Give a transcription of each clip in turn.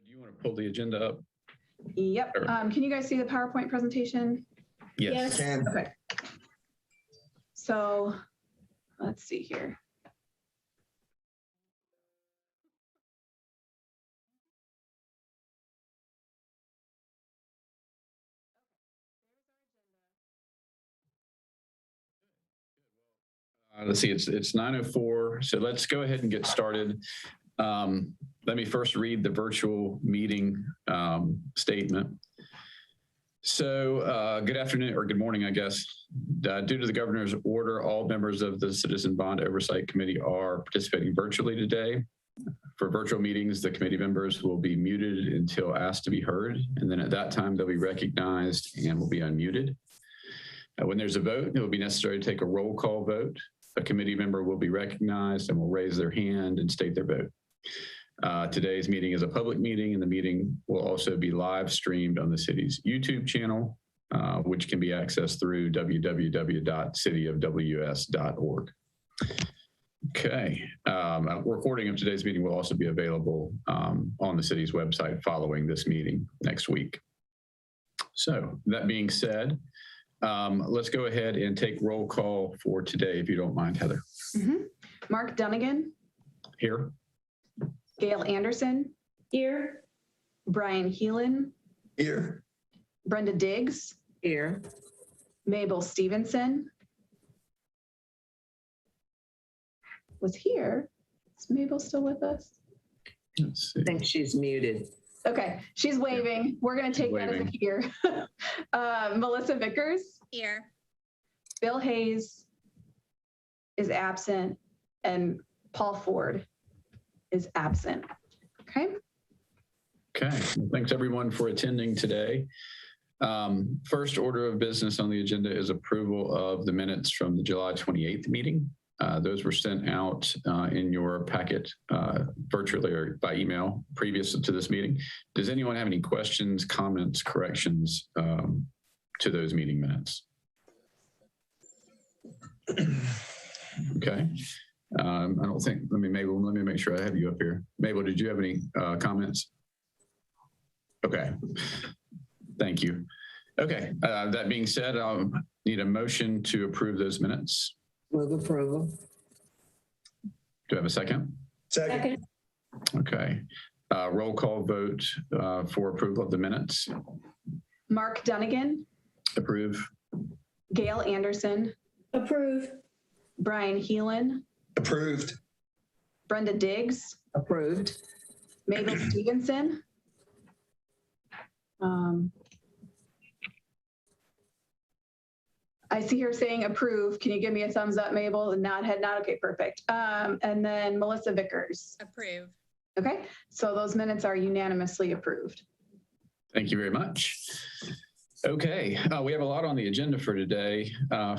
You want to pull the agenda up? Yep. Can you guys see the PowerPoint presentation? Yes. Can. Okay. So let's see here. Let's see, it's 9:04, so let's go ahead and get started. Let me first read the virtual meeting statement. So good afternoon, or good morning, I guess. Due to the governor's order, all members of the Citizen Bond Oversight Committee are participating virtually today. For virtual meetings, the committee members will be muted until asked to be heard, and then at that time, they'll be recognized and will be unmuted. When there's a vote, it will be necessary to take a roll call vote. A committee member will be recognized and will raise their hand and state their vote. Today's meeting is a public meeting, and the meeting will also be live streamed on the city's YouTube channel, which can be accessed through www.cityofws.org. Okay, a recording of today's meeting will also be available on the city's website following this meeting next week. So that being said, let's go ahead and take roll call for today, if you don't mind, Heather. Mark Dunnigan. Here. Gail Anderson. Here. Brian Heelan. Here. Brenda Diggs. Here. Mabel Stevenson. Was here. Is Mabel still with us? Let's see. I think she's muted. Okay, she's waving. We're going to take that as a here. Melissa Vickers. Here. Bill Hayes is absent, and Paul Ford is absent. Okay. Okay, well, thanks everyone for attending today. First order of business on the agenda is approval of the minutes from the July 28th meeting. Those were sent out in your packet virtually or by email previous to this meeting. Does anyone have any questions, comments, corrections to those meeting minutes? Okay. I don't think, Mabel, let me make sure I have you up here. Mabel, did you have any comments? Okay, thank you. Okay, that being said, I'll need a motion to approve those minutes. Move approval. Do I have a second? Second. Okay, roll call vote for approval of the minutes. Mark Dunnigan. Approve. Gail Anderson. Approve. Brian Heelan. Approved. Brenda Diggs. Approved. Mabel Stevenson. I see her saying approve. Can you give me a thumbs up, Mabel? Nod, head nod. Okay, perfect. And then Melissa Vickers. Approve. Okay, so those minutes are unanimously approved. Thank you very much. Okay, we have a lot on the agenda for today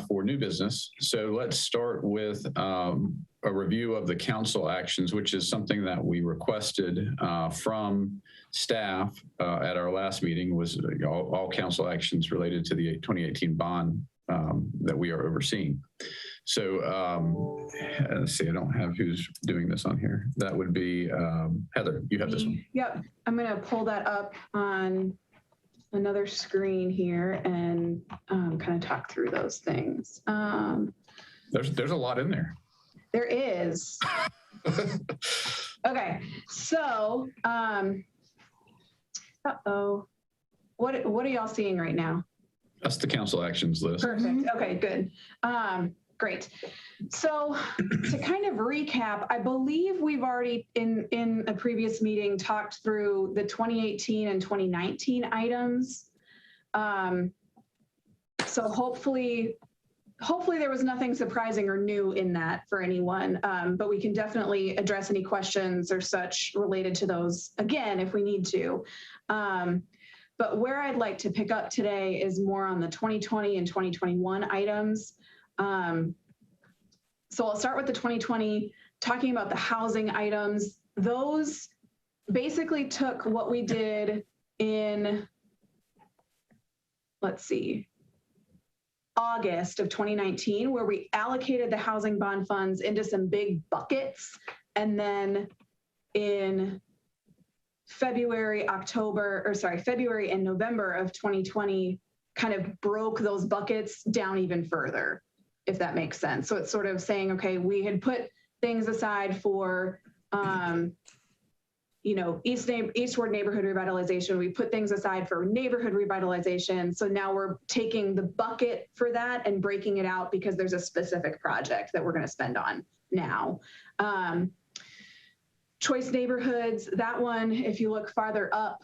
for new business. So let's start with a review of the council actions, which is something that we requested from staff at our last meeting, was all council actions related to the 2018 bond that we are overseeing. So let's see, I don't have who's doing this on here. That would be Heather, you have this one. Yep, I'm gonna pull that up on another screen here and kind of talk through those things. There's a lot in there. There is. Okay, so, what are y'all seeing right now? That's the council actions list. Perfect. Okay, good. Great. So to kind of recap, I believe we've already in a previous meeting talked through the 2018 and 2019 items. So hopefully there was nothing surprising or new in that for anyone, but we can definitely address any questions or such related to those again if we need to. But where I'd like to pick up today is more on the 2020 and 2021 items. So I'll start with the 2020, talking about the housing items. Those basically took what we did in, let's see, August of 2019, where we allocated the housing bond funds into some big buckets. And then in February and November of 2020 kind of broke those buckets down even further, if that makes sense. So it's sort of saying, okay, we had put things aside for, eastward neighborhood revitalization. We put things aside for neighborhood revitalization. So now we're taking the bucket for that and breaking it out because there's a specific project that we're going to spend on now. Choice neighborhoods, that one, if you look farther up,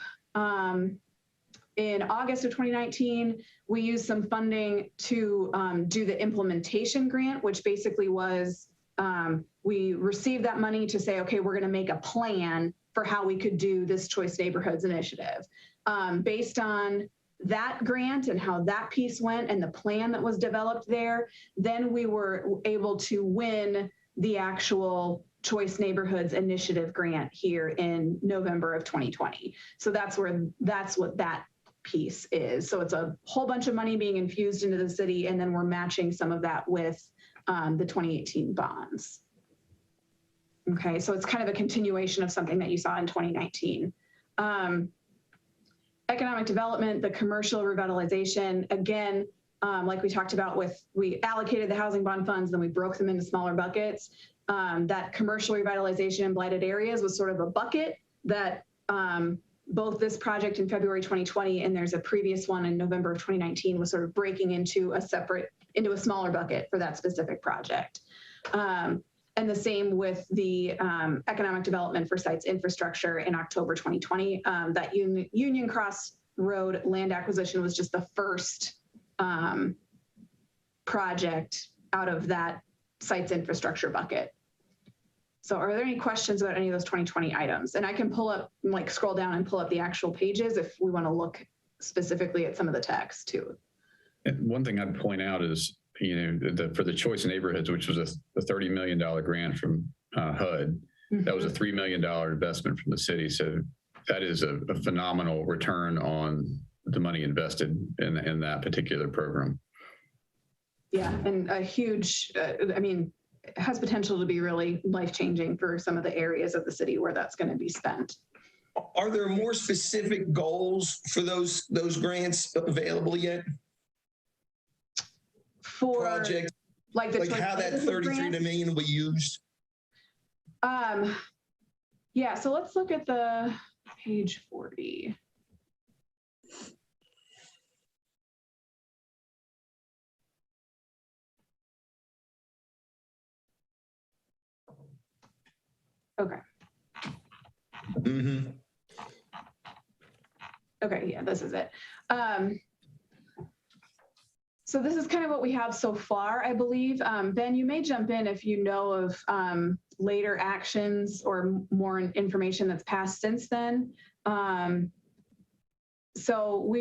in August of 2019, we used some funding to do the implementation grant, which basically was, we received that money to say, okay, we're going to make a plan for how we could do this Choice Neighborhoods initiative. Based on that grant and how that piece went and the plan that was developed there, then we were able to win the actual Choice Neighborhoods Initiative grant here in November of 2020. So that's what that piece is. So it's a whole bunch of money being infused into the city, and then we're matching some of that with the 2018 bonds. Okay, so it's kind of a continuation of something that you saw in 2019. Economic development, the commercial revitalization, again, like we talked about we allocated the housing bond funds, then we broke them into smaller buckets. That commercial revitalization in blighted areas was sort of a bucket that both this project in February 2020 and there's a previous one in November of 2019 was sort of breaking into a smaller bucket for that specific project. And the same with the economic development for sites infrastructure in October 2020. That Union Cross Road land acquisition was just the first project out of that sites infrastructure bucket. So are there any questions about any of those 2020 items? And I can pull up, scroll down and pull up the actual pages if we want to look specifically at some of the text too. And one thing I'd point out is, for the Choice Neighborhoods, which was a $30 million grant from HUD, that was a $3 million investment from the city. So that is a phenomenal return on the money invested in that particular program. Yeah, and a huge, it has potential to be really life-changing for some of the areas of the city where that's going to be spent. Are there more specific goals for those grants available yet? For projects, like how that 33 million will be used? Yeah, so let's look at the page 40. Okay. Mm-hmm. Okay, yeah, this is it. So this is kind of what we have so far, I believe. Ben, you may jump in if you know of later actions or more information that's passed since then. So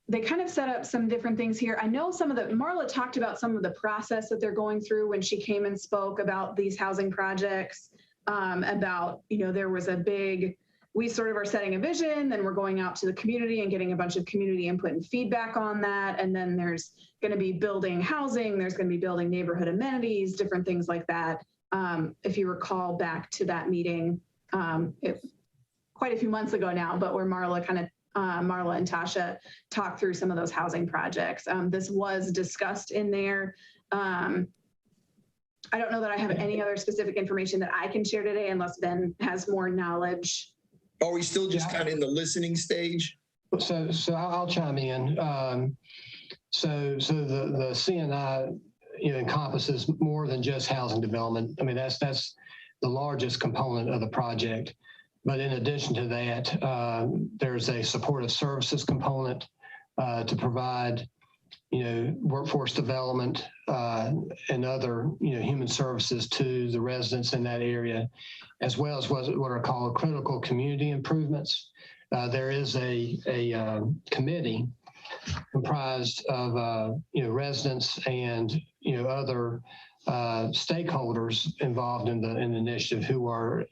they kind of set up some different things here. I know Marla talked about some of the process that they're going through when she came and spoke about these housing projects, about, there was we sort of are setting a vision, then we're going out to the community and getting a bunch of community input and feedback on that. And then there's going to be building housing, there's going to be building neighborhood amenities, different things like that. If you recall back to that meeting, quite a few months ago now, but where Marla and Tasha talked through some of those housing projects. This was discussed in there. I don't know that I have any other specific information that I can share today unless Ben has more knowledge. Are we still just kind of in the listening stage? So I'll chime in. So the CNI encompasses more than just housing development. That's the largest component of the project. But in addition to that, there's a supportive services component to provide, workforce development and other, human services to the residents in that area, as well as what are called critical community improvements. There is a committee comprised of, residents and, other stakeholders involved in the initiative who are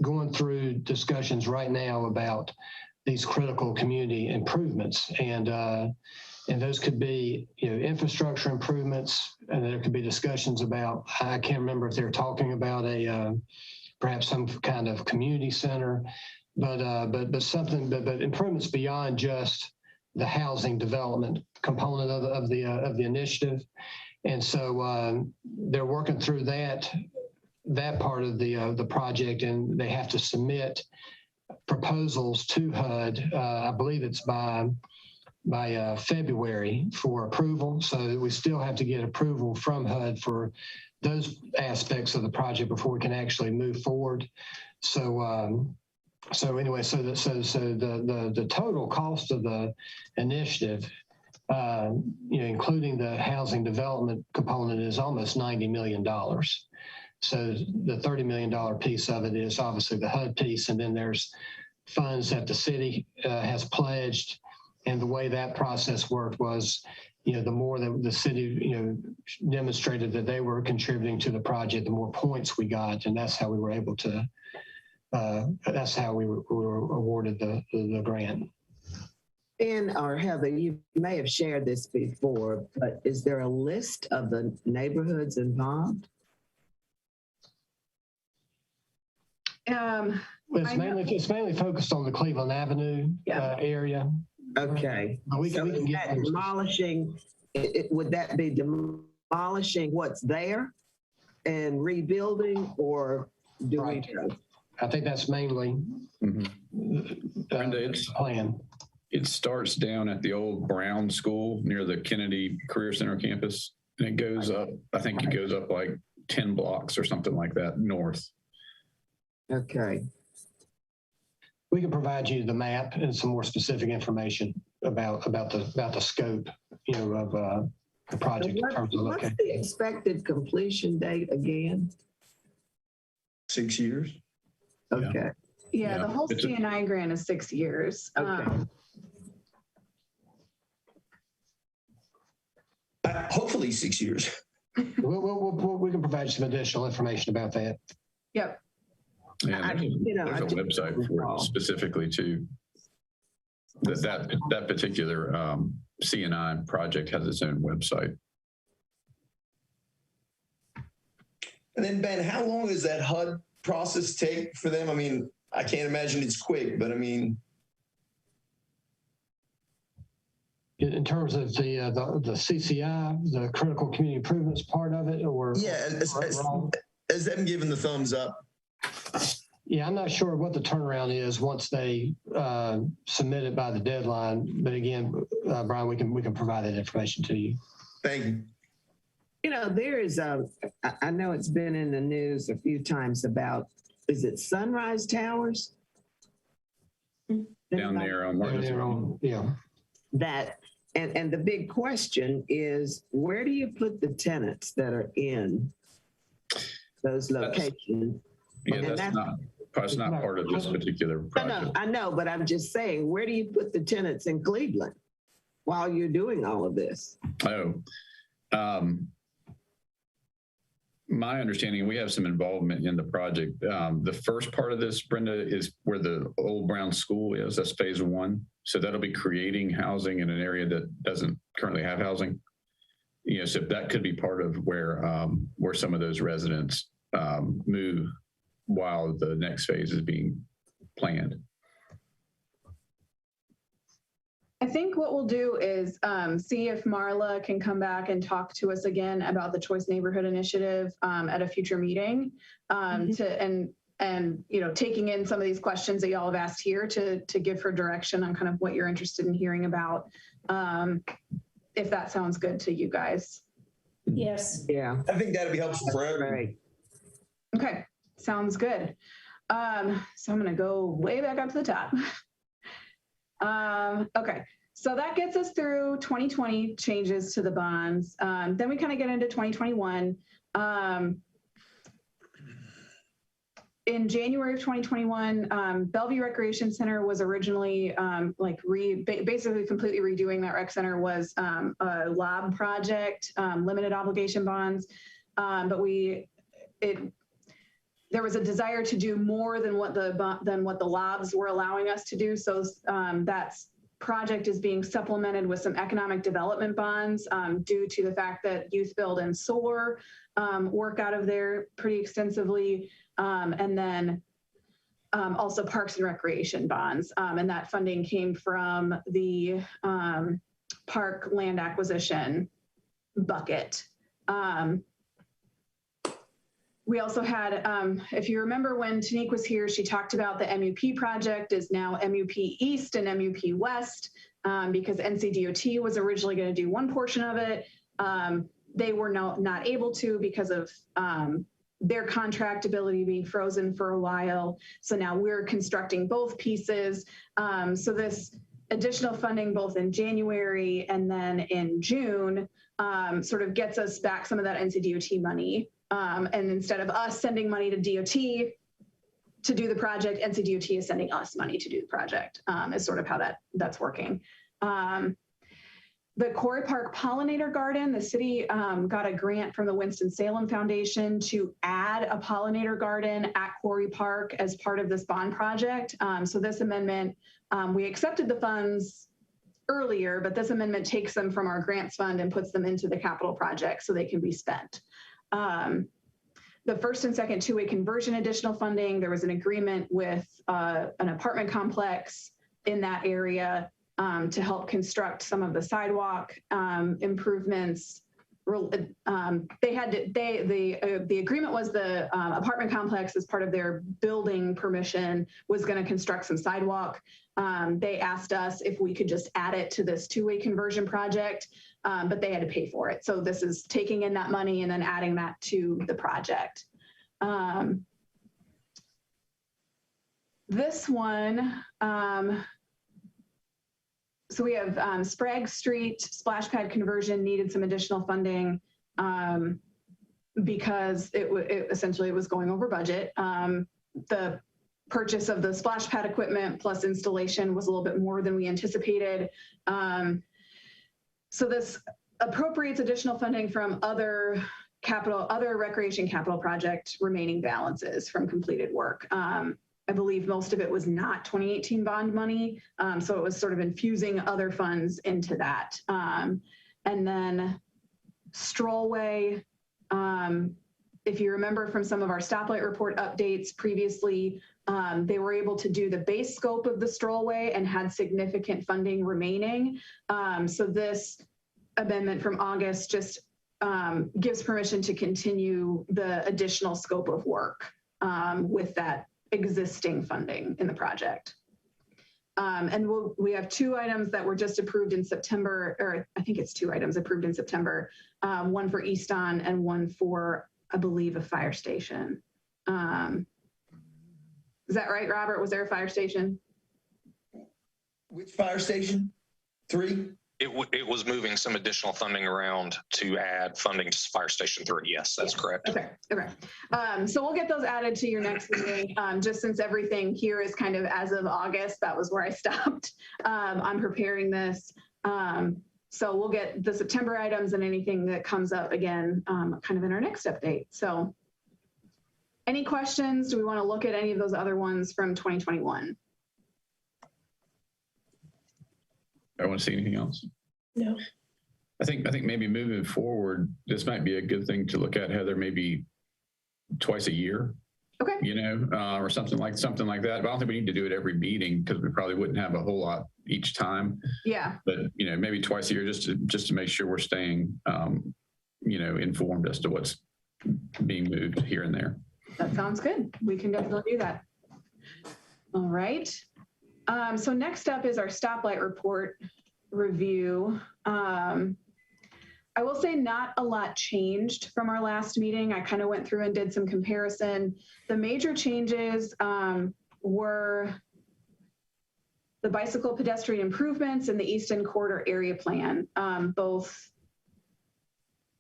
going through discussions right now about these critical community improvements. And those could be, infrastructure improvements, and there could be discussions about, I can't remember if they're talking about a perhaps some kind of community center, but improvements beyond just the housing development component of the initiative. And so they're working through that part of the project, and they have to submit proposals to HUD. I believe it's by February for approval. So we still have to get approval from HUD for those aspects of the project before we can actually move forward. So anyway, the total cost of the initiative, including the housing development component, is almost $90 million. So the $30 million piece of it is obviously the HUD piece, and then there's funds that the city has pledged. And the way that process worked was, the more that the city, demonstrated that they were contributing to the project, the more points we got, and that's how we were able to. That's how we were awarded the grant. And or Heather, you may have shared this before, but is there a list of the neighborhoods involved? It's mainly focused on the Cleveland Avenue area. Okay. So is that demolishing? Would that be demolishing what's there and rebuilding, or do we? I think that's mainly Brenda, the plan. It starts down at the old Brown School near the Kennedy Career Center campus, and it goes up, I think it goes up like 10 blocks or something like that north. Okay. We can provide you the map and some more specific information about the scope, of the project. What's the expected completion date again? 6 years. Okay. Yeah, the whole CNI grant is 6 years. Okay. Hopefully 6 years. We can provide you some additional information about that. Yep. Yeah, there's a website for it specifically to that particular CNI project has its own website. And then Ben, how long does that HUD process take for them? I mean, I can't imagine it's quick, but I mean, in terms of the CCI, the critical community improvements part of it, or as them giving the thumbs up. Yeah, I'm not sure what the turnaround is once they submit it by the deadline. But again, Brian, we can provide that information to you. Thank you. There is I know it's been in the news a few times about, is it Sunrise Towers? Down there on Martinsville. Yeah. That, and the big question is, where do you put the tenants that are in those locations? That's not part of this particular project. I know, but I'm just saying, where do you put the tenants in Cleveland while you're doing all of this? My understanding, we have some involvement in the project. The first part of this, Brenda, is where the old Brown School is. That's phase 1. So that'll be creating housing in an area that doesn't currently have housing. So that could be part of where some of those residents move while the next phase is being planned. I think what we'll do is see if Marla can come back and talk to us again about the Choice Neighborhood Initiative at a future meeting, and taking in some of these questions that y'all have asked here to give her direction on kind of what you're interested in hearing about, if that sounds good to you guys. Yes. Yeah. I think that'd be helpful for everyone. Right. Okay, sounds good. So I'm going to go way back up to the top. Okay, so that gets us through 2020 changes to the bonds. Then we kind of get into 2021. In January of 2021, Bellevue Recreation Center was originally basically completely redoing that rec center, was a LOB project, limited obligation bonds, but there was a desire to do more than what the LOBs were allowing us to do. So that's project is being supplemented with some economic development bonds due to the fact that Youth Build and SOAR work out of there pretty extensively. And then also Parks and Recreation bonds. And that funding came from the Park Land Acquisition bucket. We also had, if you remember when Tanique was here, she talked about the MUP project is now MUP East and MUP West because NCDOT was originally going to do one portion of it. They were not able to because of their contract ability being frozen for a while. So now we're constructing both pieces. So this additional funding both in January and then in June sort of gets us back some of that NCDOT money. And instead of us sending money to DOT to do the project, NCDOT is sending us money to do the project, is sort of how that's working. The Quarry Park Pollinator Garden, the city got a grant from the Winston-Salem Foundation to add a pollinator garden at Quarry Park as part of this bond project. So this amendment, we accepted the funds earlier, but this amendment takes them from our grants fund and puts them into the capital project so they can be spent. The first and second two-way conversion additional funding, there was an agreement with an apartment complex in that area to help construct some of the sidewalk improvements. The agreement was the apartment complex, as part of their building permission, was going to construct some sidewalk. They asked us if we could just add it to this two-way conversion project, but they had to pay for it. So this is taking in that money and then adding that to the project. This one, so we have Sprague Street splash pad conversion needed some additional funding because it essentially was going over budget. The purchase of the splash pad equipment plus installation was a little bit more than we anticipated. So this appropriates additional funding from other recreation capital project remaining balances from completed work. I believe most of it was not 2018 bond money. So it was sort of infusing other funds into that. And then Strollway, if you remember from some of our stoplight report updates previously, they were able to do the base scope of the Strollway and had significant funding remaining. So this amendment from August just gives permission to continue the additional scope of work with that existing funding in the project. And we have two items that were just approved in September, or I think it's two items approved in September, one for Easton and one for, I believe, a fire station. Is that right, Robert? Was there a fire station? Which fire station? 3? It was moving some additional funding around to add funding to Fire Station 3. Yes, that's correct. Okay. So we'll get those added to your next meeting. Just since everything here is kind of as of August, that was where I stopped. I'm preparing this. So we'll get the September items and anything that comes up again, kind of in our next update. So any questions? Do we want to look at any of those other ones from 2021? I want to see anything else. No. I think maybe moving forward, this might be a good thing to look at, Heather, maybe twice a year. Okay. You know, or something like that. But I don't think we need to do it every meeting because we probably wouldn't have a whole lot each time. Yeah. But you know, maybe twice a year just to make sure we're staying, you know, informed as to what's being moved here and there. That sounds good. We can definitely do that. All right. So next up is our stoplight report review. I will say not a lot changed from our last meeting. I kind of went through and did some comparison. The major changes were the bicycle pedestrian improvements and the Easton Corridor area plan. Both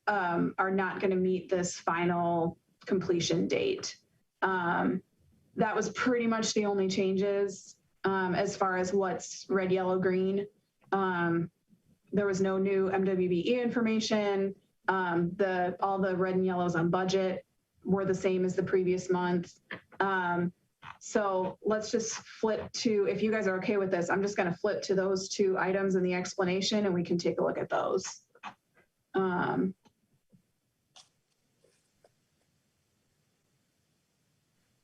are not going to meet this final completion date. That was pretty much the only changes. As far as what's red, yellow, green, there was no new MWBE information. All the red and yellows on budget were the same as the previous month. So let's just flip to, if you guys are okay with this, I'm just going to flip to those two items in the explanation and we can take a look at those.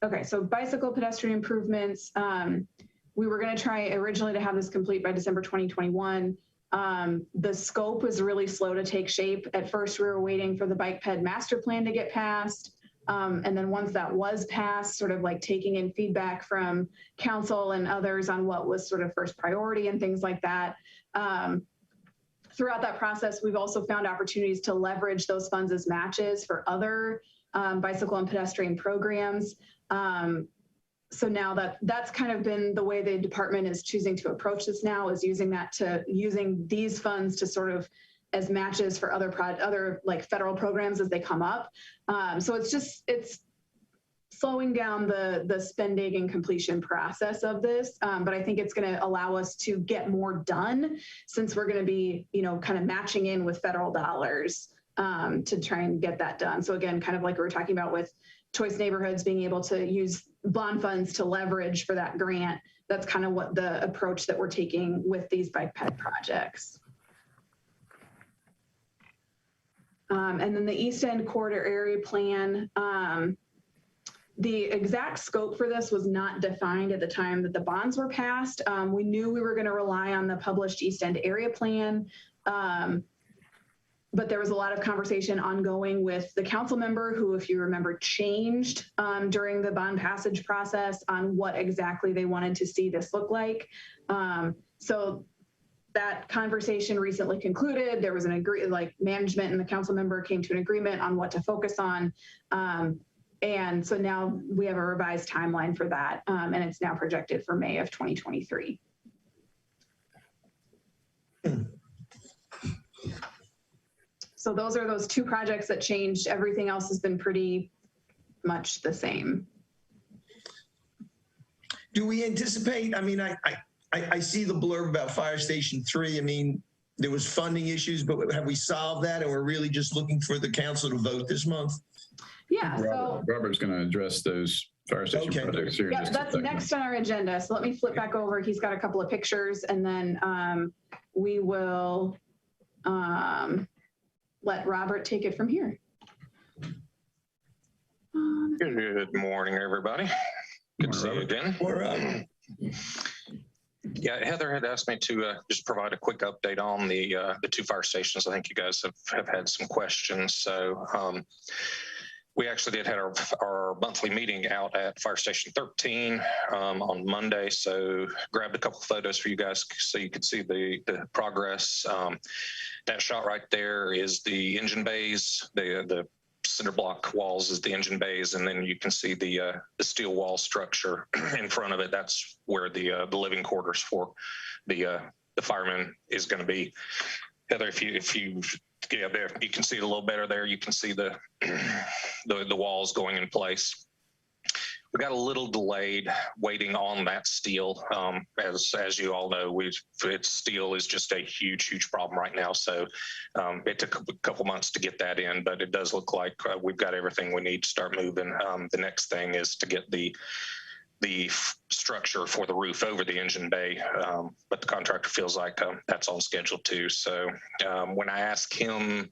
Okay, so bicycle pedestrian improvements. We were going to try originally to have this complete by December 2021. The scope was really slow to take shape. At first, we were waiting for the bike ped master plan to get passed. And then once that was passed, sort of like taking in feedback from council and others on what was sort of first priority and things like that. Throughout that process, we've also found opportunities to leverage those funds as matches for other bicycle and pedestrian programs. So now that's kind of been the way the department is choosing to approach this now, is using these funds to sort of as matches for other like federal programs as they come up. So it's slowing down the spending and completion process of this. But I think it's going to allow us to get more done, since we're going to be, kind of matching in with federal dollars to try and get that done. So again, kind of like we were talking about with Choice Neighborhoods being able to use bond funds to leverage for that grant. That's kind of what the approach that we're taking with these bike ped projects. And then the East End Corridor Area Plan, the exact scope for this was not defined at the time that the bonds were passed. We knew we were going to rely on the published East End Area Plan, but there was a lot of conversation ongoing with the council member who, if you remember, changed during the bond passage process on what exactly they wanted to see this look like. So that conversation recently concluded. There was management and the council member came to an agreement on what to focus on. And so now we have a revised timeline for that. And it's now projected for May of 2023. So those are those two projects that changed. Everything else has been pretty much the same. Do we anticipate, I mean, I see the blurb about Fire Station 3. I mean, there was funding issues, but have we solved that? And we're really just looking for the council to vote this month? Yeah, Robert's going to address those fire station projects here. Yeah, that's next on our agenda. So let me flip back over. He's got a couple of pictures, and then we will let Robert take it from here. Good morning, everybody. Good to see you again. Yeah, Heather had asked me to just provide a quick update on the two fire stations. I think you guys have had some questions. So we actually did have our monthly meeting out at Fire Station 13 on Monday. So grabbed a couple of photos for you guys so you could see the progress. That shot right there is the engine bays. The cinder block walls is the engine bays, and then you can see the steel wall structure in front of it. That's where the living quarters for the firemen is going to be. Heather, if you yeah, there you can see it a little better there. You can see the walls going in place. We got a little delayed waiting on that steel. As you all know, steel is just a huge problem right now. So it took a couple months to get that in, but it does look like we've got everything we need to start moving. The next thing is to get the structure for the roof over the engine bay, but the contractor feels like that's on schedule too. So when I ask him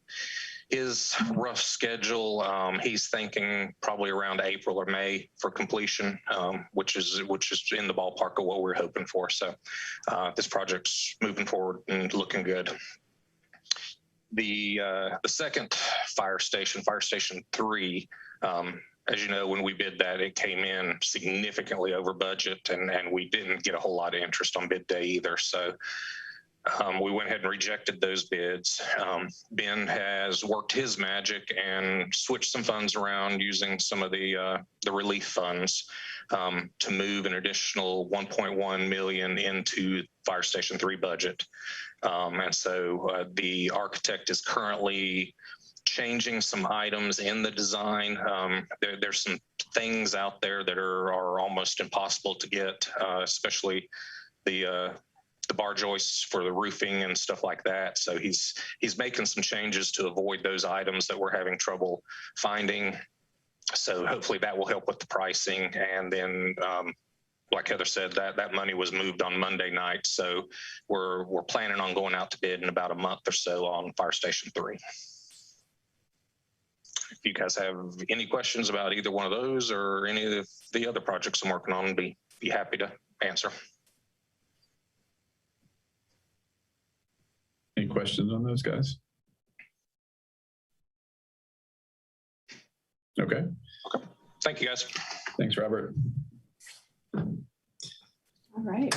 his rough schedule, he's thinking probably around April or May for completion, which is in the ballpark of what we're hoping for. So this project's moving forward and looking good. The second fire station, Fire Station 3, as you know, when we bid that, it came in significantly over budget, and we didn't get a whole lot of interest on bid day either. So we went ahead and rejected those bids. Ben has worked his magic and switched some funds around using some of the relief funds to move an additional $1.1 million into Fire Station 3 budget. And so the architect is currently changing some items in the design. There's some things out there that are almost impossible to get, especially the bar joists for the roofing and stuff like that. So he's making some changes to avoid those items that we're having trouble finding. So hopefully that will help with the pricing. And then, like Heather said, that money was moved on Monday night. So we're planning on going out to bid in about a month or so on Fire Station 3. If you guys have any questions about either one of those or any of the other projects I'm working on, be happy to answer. Any questions on those guys? Okay. Thank you, guys. Thanks, Robert. All right.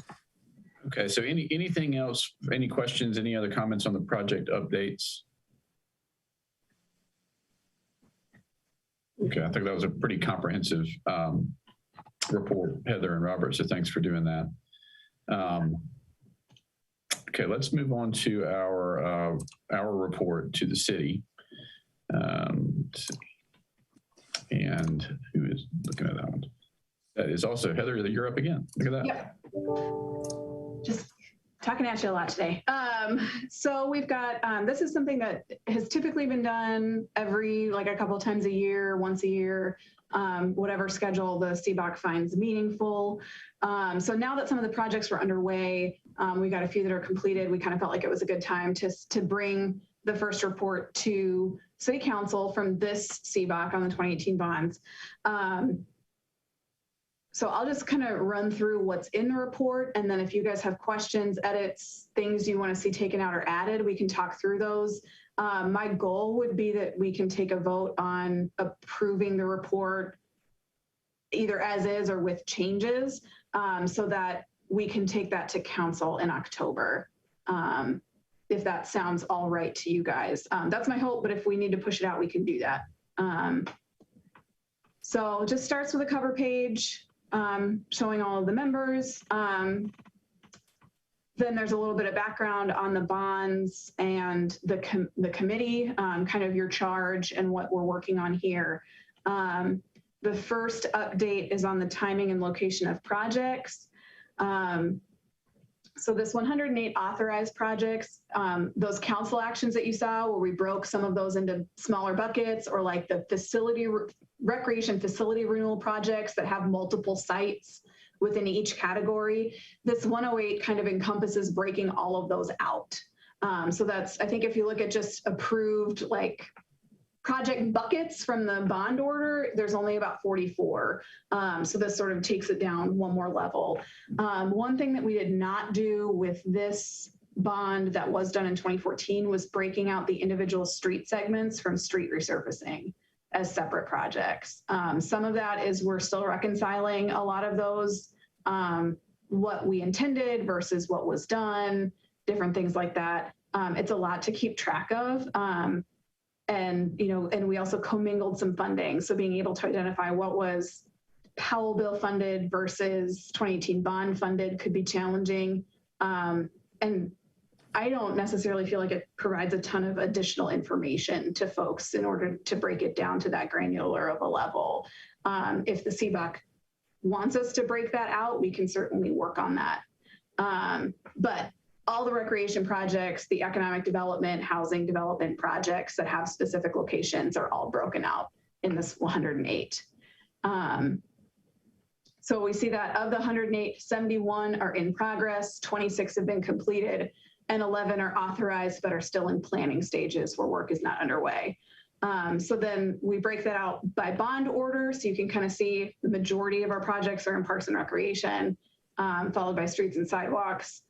Okay, so anything else, any questions, any other comments on the project updates? Okay, I think that was a pretty comprehensive report, Heather and Robert, so thanks for doing that. Okay, let's move on to our report to the city. Let's see. And who is looking at that one? That is also Heather, you're up again. Look at that. Yep. Just talking at you a lot today. So we've got, this is something that has typically been done every, like a couple of times a year, once a year, whatever schedule the CBOC finds meaningful. So now that some of the projects were underway, we got a few that are completed. We kind of felt like it was a good time to bring the first report to City Council from this CBOC on the 2018 bonds. So I'll just kind of run through what's in the report, and then if you guys have questions, edits, things you want to see taken out or added, we can talk through those. My goal would be that we can take a vote on approving the report either as is or with changes, so that we can take that to council in October. If that sounds all right to you guys. That's my hope, but if we need to push it out, we can do that. So it just starts with a cover page showing all of the members. Then there's a little bit of background on the bonds and the committee, kind of your charge and what we're working on here. The first update is on the timing and location of projects. So this 108 authorized projects, those council actions that you saw where we broke some of those into smaller buckets, or like the recreation facility renewal projects that have multiple sites within each category. This 108 kind of encompasses breaking all of those out. So that's, I think if you look at just approved like project buckets from the bond order, there's only about 44. So this sort of takes it down one more level. One thing that we did not do with this bond that was done in 2014 was breaking out the individual street segments from street resurfacing as separate projects. Some of that is we're still reconciling a lot of those, what we intended versus what was done, different things like that. It's a lot to keep track of. And we also commingled some funding. So being able to identify what was Powell bill funded versus 2018 bond funded could be challenging. And I don't necessarily feel like it provides a ton of additional information to folks in order to break it down to that granular of a level. If the CBOC wants us to break that out, we can certainly work on that. But all the recreation projects, the economic development, housing development projects that have specific locations are all broken out in this 108. So we see that of the 108, 71 are in progress, 26 have been completed, and 11 are authorized but are still in planning stages where work is not underway. So then we break that out by bond order, so you can kind of see the majority of our projects are in parks and recreation, followed by streets and sidewalks.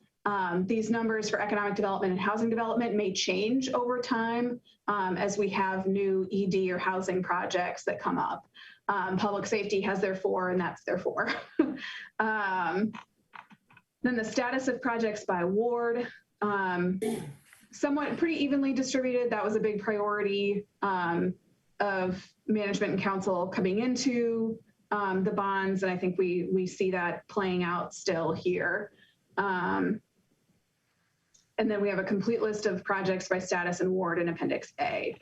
These numbers for economic development and housing development may change over time as we have new ED or housing projects that come up. Public safety has their 4, and that's their 4. Then the status of projects by ward, somewhat pretty evenly distributed. That was a big priority of management and council coming into the bonds, and I think we see that playing out still here. And then we have a complete list of projects by status and ward in Appendix A.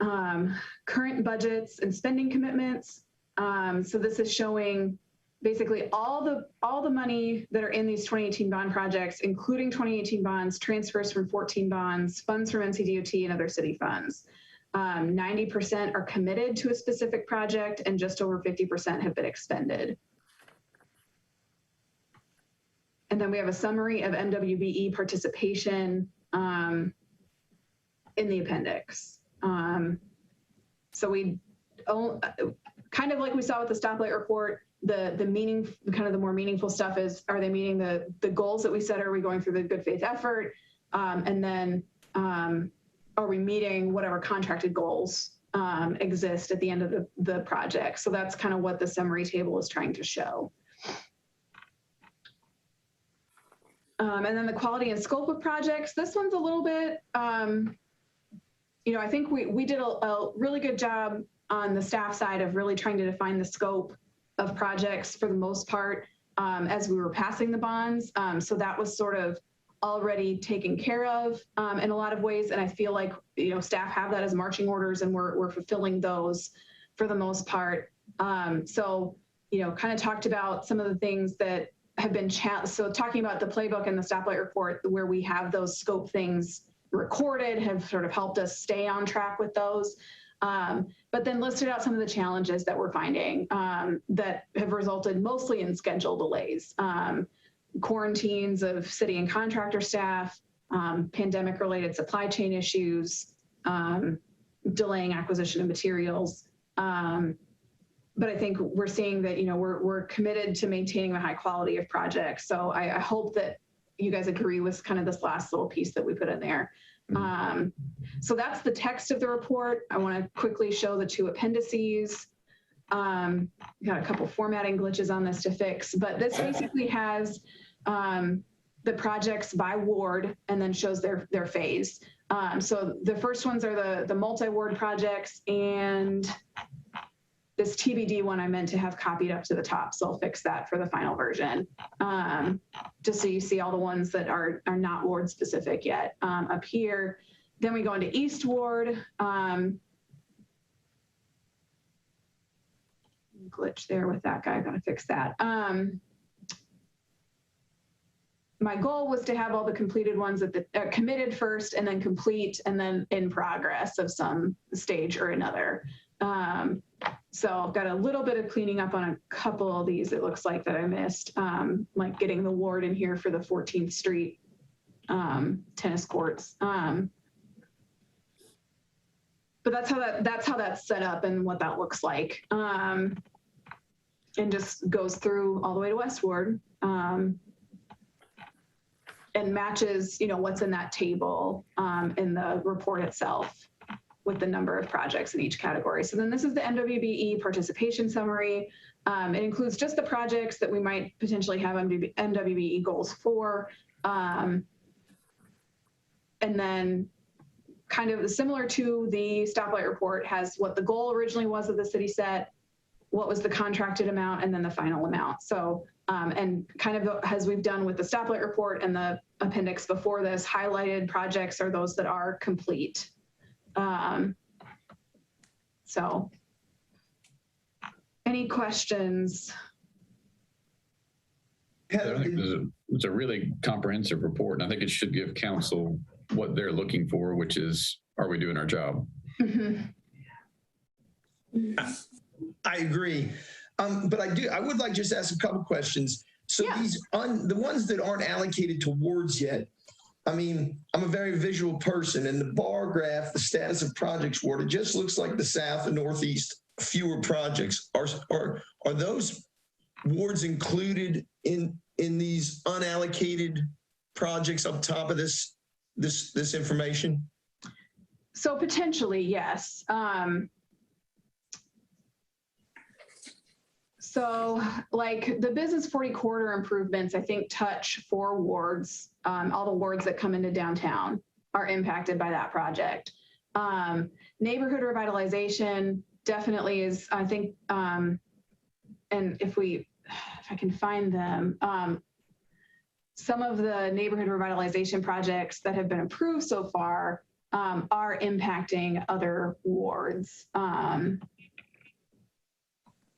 Current budgets and spending commitments. So this is showing basically all the money that are in these 2018 bond projects, including 2018 bonds, transfers from 14 bonds, funds from NCDOT and other city funds. 90% are committed to a specific project, and just over 50% have been expended. And then we have a summary of MWBE participation in the appendix. So we kind of like we saw with the stoplight report, the meaning, kind of the more meaningful stuff is, are they meeting the goals that we set? Are we going through the good faith effort? And then are we meeting whatever contracted goals exist at the end of the project? So that's kind of what the summary table is trying to show. And then the quality and scope of projects. This one's a little bit, you know, I think we did a really good job on the staff side of really trying to define the scope of projects for the most part as we were passing the bonds. So that was sort of already taken care of in a lot of ways. And I feel like, you know, staff have that as marching orders, and we're fulfilling those for the most part. So, you know, kind of talked about some of the things that have been so talking about the playbook and the stoplight report, where we have those scope things recorded, have sort of helped us stay on track with those. But then listed out some of the challenges that we're finding that have resulted mostly in schedule delays, quarantines of city and contractor staff, pandemic-related supply chain issues, delaying acquisition of materials. But I think we're seeing that, you know, we're committed to maintaining the high quality of projects. So I hope that you guys agree with kind of this last little piece that we put in there. So that's the text of the report. I want to quickly show the 2 appendices. Got a couple formatting glitches on this to fix, but this basically has the projects by ward and then shows their phase. So the first ones are the multi-ward projects, and this TBD one I meant to have copied up to the top, so I'll fix that for the final version. Just so you see all the ones that are not ward specific yet up here. Then we go into East Ward. Glitch there with that guy, gotta fix that. My goal was to have all the completed ones at the committed first, and then complete, and then in progress of some stage or another. So I've got a little bit of cleaning up on a couple of these, it looks like, that I missed, like getting the ward in here for the 14th Street tennis courts. But that's how that's set up and what that looks like. And just goes through all the way to West Ward, and matches, you know, what's in that table in the report itself, with the number of projects in each category. So then this is the MWBE participation summary. It includes just the projects that we might potentially have MWBE goals for. And then kind of similar to the stoplight report, has what the goal originally was of the city set, what was the contracted amount, and then the final amount. So, and kind of as we've done with the stoplight report and the appendix before this, highlighted projects are those that are complete. So any questions? I think it's a really comprehensive report, and I think it should give council what they're looking for, which is, are we doing our job? Mm-hmm. I agree. But I would like just to ask a couple questions. So yeah. The ones that aren't allocated to wards yet, I mean, I'm a very visual person, and the bar graph, the status of projects ward, it just looks like the South and Northeast, fewer projects. Are those wards included in these unallocated projects up top of this information? So potentially, yes. So like the business 40 corridor improvements, I think touch 4 wards. All the wards that come into downtown are impacted by that project. Neighborhood revitalization definitely is, I think, and if I can find them, some of the neighborhood revitalization projects that have been approved so far are impacting other wards.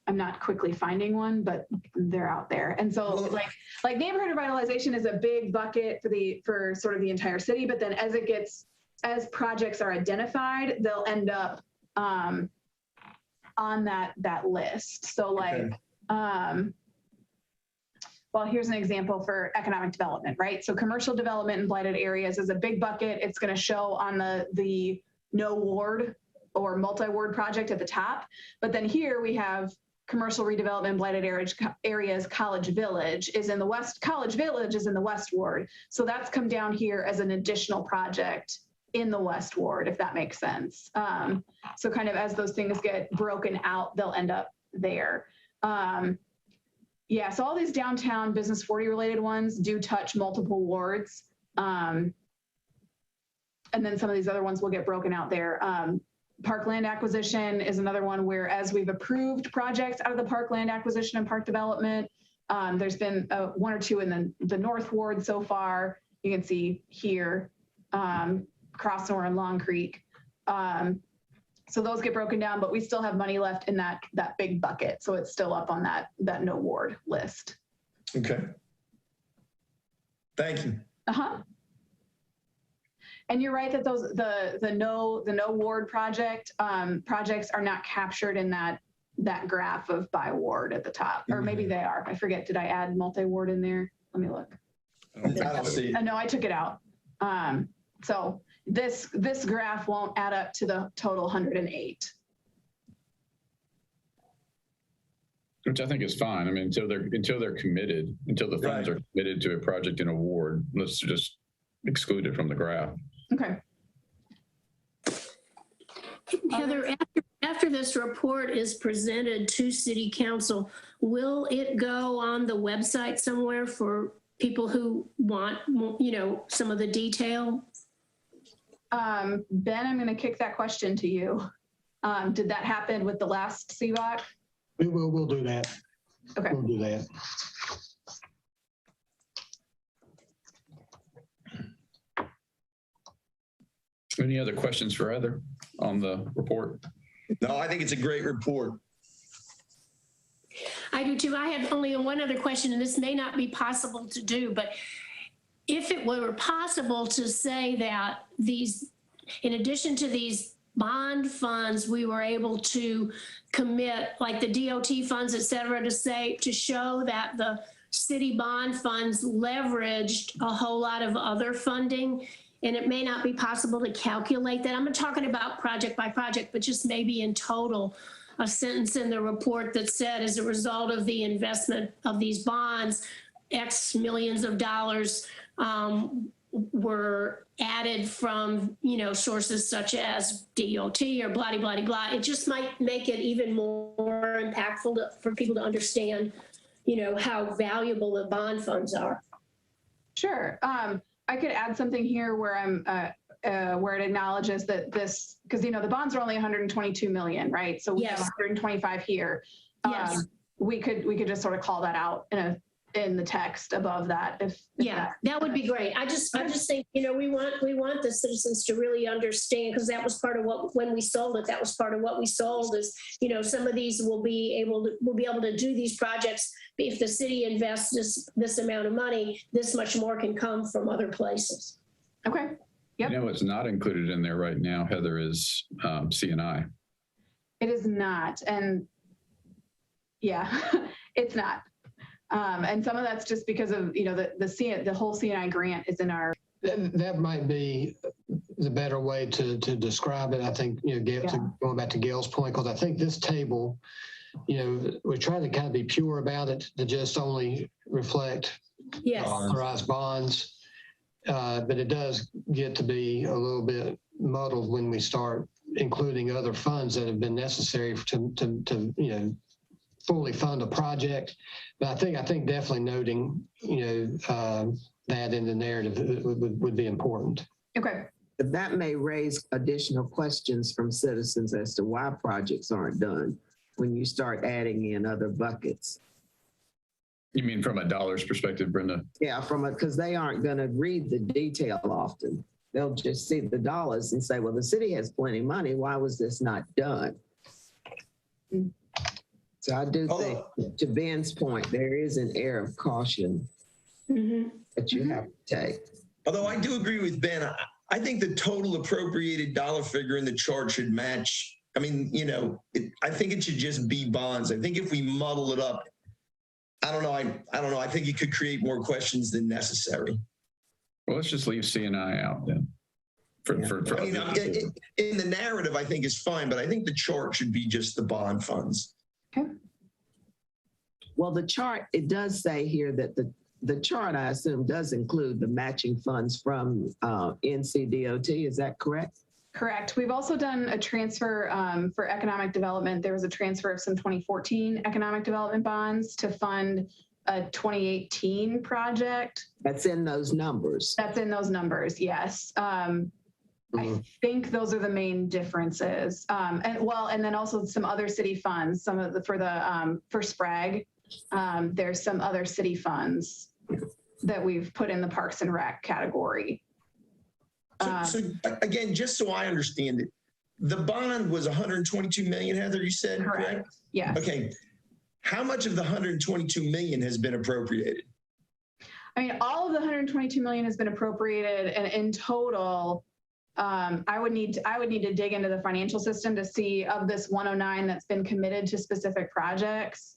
I'm not quickly finding one, but they're out there. And so like neighborhood revitalization is a big bucket for sort of the entire city, but then as it gets as projects are identified, they'll end up on that list. So like, well, here's an example for economic development, right? So commercial development in blighted areas is a big bucket. It's going to show on the no ward or multi-ward project at the top. But then here we have commercial redevelopment in blighted areas, College Village is in the west, College Village is in the West Ward. So that's come down here as an additional project in the West Ward, if that makes sense. So kind of as those things get broken out, they'll end up there. Yeah, so all these downtown Business 40 related ones do touch multiple wards. And then some of these other ones will get broken out there. Parkland Acquisition is another one where as we've approved projects out of the Parkland Acquisition and Park Development, there's been one or two in the North Ward so far. You can see here, Crossmore and Long Creek. So those get broken down, but we still have money left in that big bucket. So it's still up on that no ward list. Okay. Thank you. And you're right that those the no ward projects are not captured in that graph of by ward at the top, or maybe they are. I forget. Did I add multi-ward in there? Let me look. I don't see it. No, I took it out. So this graph won't add up to the total 108. Which I think is fine. I mean, until they're committed, until the funds are committed to a project in a ward, let's just exclude it from the graph. Okay. Heather, after this report is presented to City Council, will it go on the website somewhere for people who want, some of the detail? Ben, I'm going to kick that question to you. Did that happen with the last CVOC? We'll do that. Okay. We'll do that. Any other questions for Heather on the report? No, I think it's a great report. I do too. I had only one other question, and this may not be possible to do, but if it were possible to say that these, in addition to these bond funds, we were able to commit, like the DOT funds, et cetera, to show that the city bond funds leveraged a whole lot of other funding. And it may not be possible to calculate that. I'm not talking about project by project, but just maybe in total, a sentence in the report that said, as a result of the investment of these bonds, X millions of dollars were added from, sources such as DOT or blah, blah, blah. It just might make it even more impactful for people to understand, how valuable the bond funds are. Sure. I could add something here where I'm where it acknowledges that this, because the bonds are only 122 million, right? So we have 125 here. Yes. We could just sort of call that out in the text above that. If that would be great. I just think, we want the citizens to really understand, because that was part of what, when we sold it, that was part of what we sold is, some of these we'll be able to do these projects. If the city invests this amount of money, this much more can come from other places. Okay. Yep. What's not included in there right now, Heather, is C&I. It is not. And yeah, it's not. And some of that's just because of, the whole C&I grant is in our. That might be the better way to describe it. I think, going back to Gail's point, because I think this table, we try to kind of be pure about it, to just only reflect authorized bonds. But it does get to be a little bit muddled when we start including other funds that have been necessary to fully fund a project. But I think definitely noting, that in the narrative would be important. Okay. That may raise additional questions from citizens as to why projects aren't done when you start adding in other buckets. You mean from a dollars perspective, Brenda? Yeah, because they aren't going to read the detail often. They'll just see the dollars and say, well, the city has plenty of money. Why was this not done? So I do think, to Ben's point, there is an air of caution that you have to take. Although I do agree with Ben, I think the total appropriated dollar figure in the chart should match. I mean, you know, I think it should just be bonds. I think if we muddle it up, I don't know. I don't know. I think it could create more questions than necessary. Well, let's just leave C&I out then. I mean, in the narrative, I think is fine, but I think the chart should be just the bond funds. Okay. Well, the chart, it does say here that the chart, I assume, does include the matching funds from NCDOT. Is that correct? Correct. We've also done a transfer for economic development. There was a transfer of some 2014 economic development bonds to fund a 2018 project. That's in those numbers. That's in those numbers, yes. I think those are the main differences. And then also some other city funds, some of the, for Sprague, there's some other city funds that we've put in the Parks and Rec category. So again, just so I understand it, the bond was 122 million, Heather, you said, correct? Yeah. Okay. How much of the 122 million has been appropriated? I mean, all of the 122 million has been appropriated, and in total, I would need to dig into the financial system to see of this 109 that's been committed to specific projects.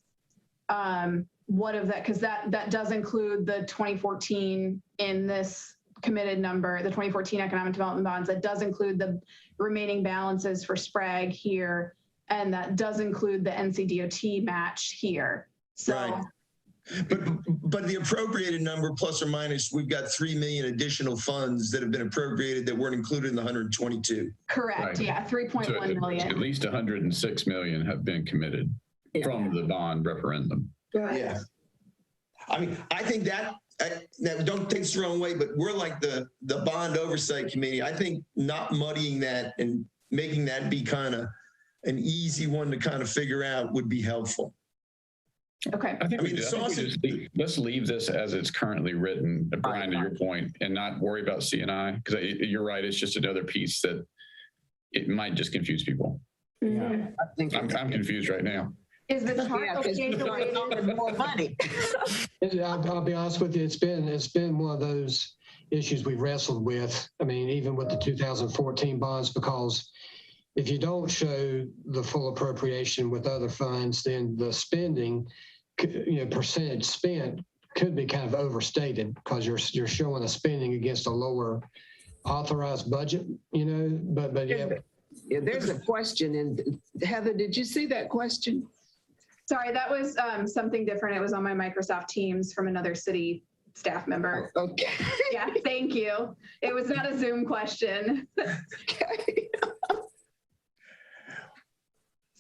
What of that, because that does include the 2014 in this committed number, the 2014 economic development bonds. That does include the remaining balances for Sprague here, and that does include the NCDOT match here. So. Right. But the appropriated number, plus or minus, we've got 3 million additional funds that have been appropriated that weren't included in the 122. Correct. Right. Yeah, 3.1 million. At least 106 million have been committed from the bond referendum. Right. Yeah. I mean, I think that, now don't take this the wrong way, but we're like the bond oversight committee. I think not muddying that and making that be kind of an easy one to kind of figure out would be helpful. Okay. I think let's leave this as it's currently written, Brian, to your point, and not worry about C&I, because you're right. It's just another piece that it might just confuse people. Mm-hmm. I think I'm confused right now. Is the chart okay the way it is? more money. I'll be honest with you, it's been one of those issues we've wrestled with. I mean, even with the 2014 bonds, because if you don't show the full appropriation with other funds, then the spending, percentage spent could be kind of overstated because you're showing a spending against a lower authorized budget, but yeah. Yeah, there's a question, and Heather, did you see that question? Sorry, that was something different. It was on my Microsoft Teams from another city staff member. Okay. Yeah, thank you. It was not a Zoom question. Okay.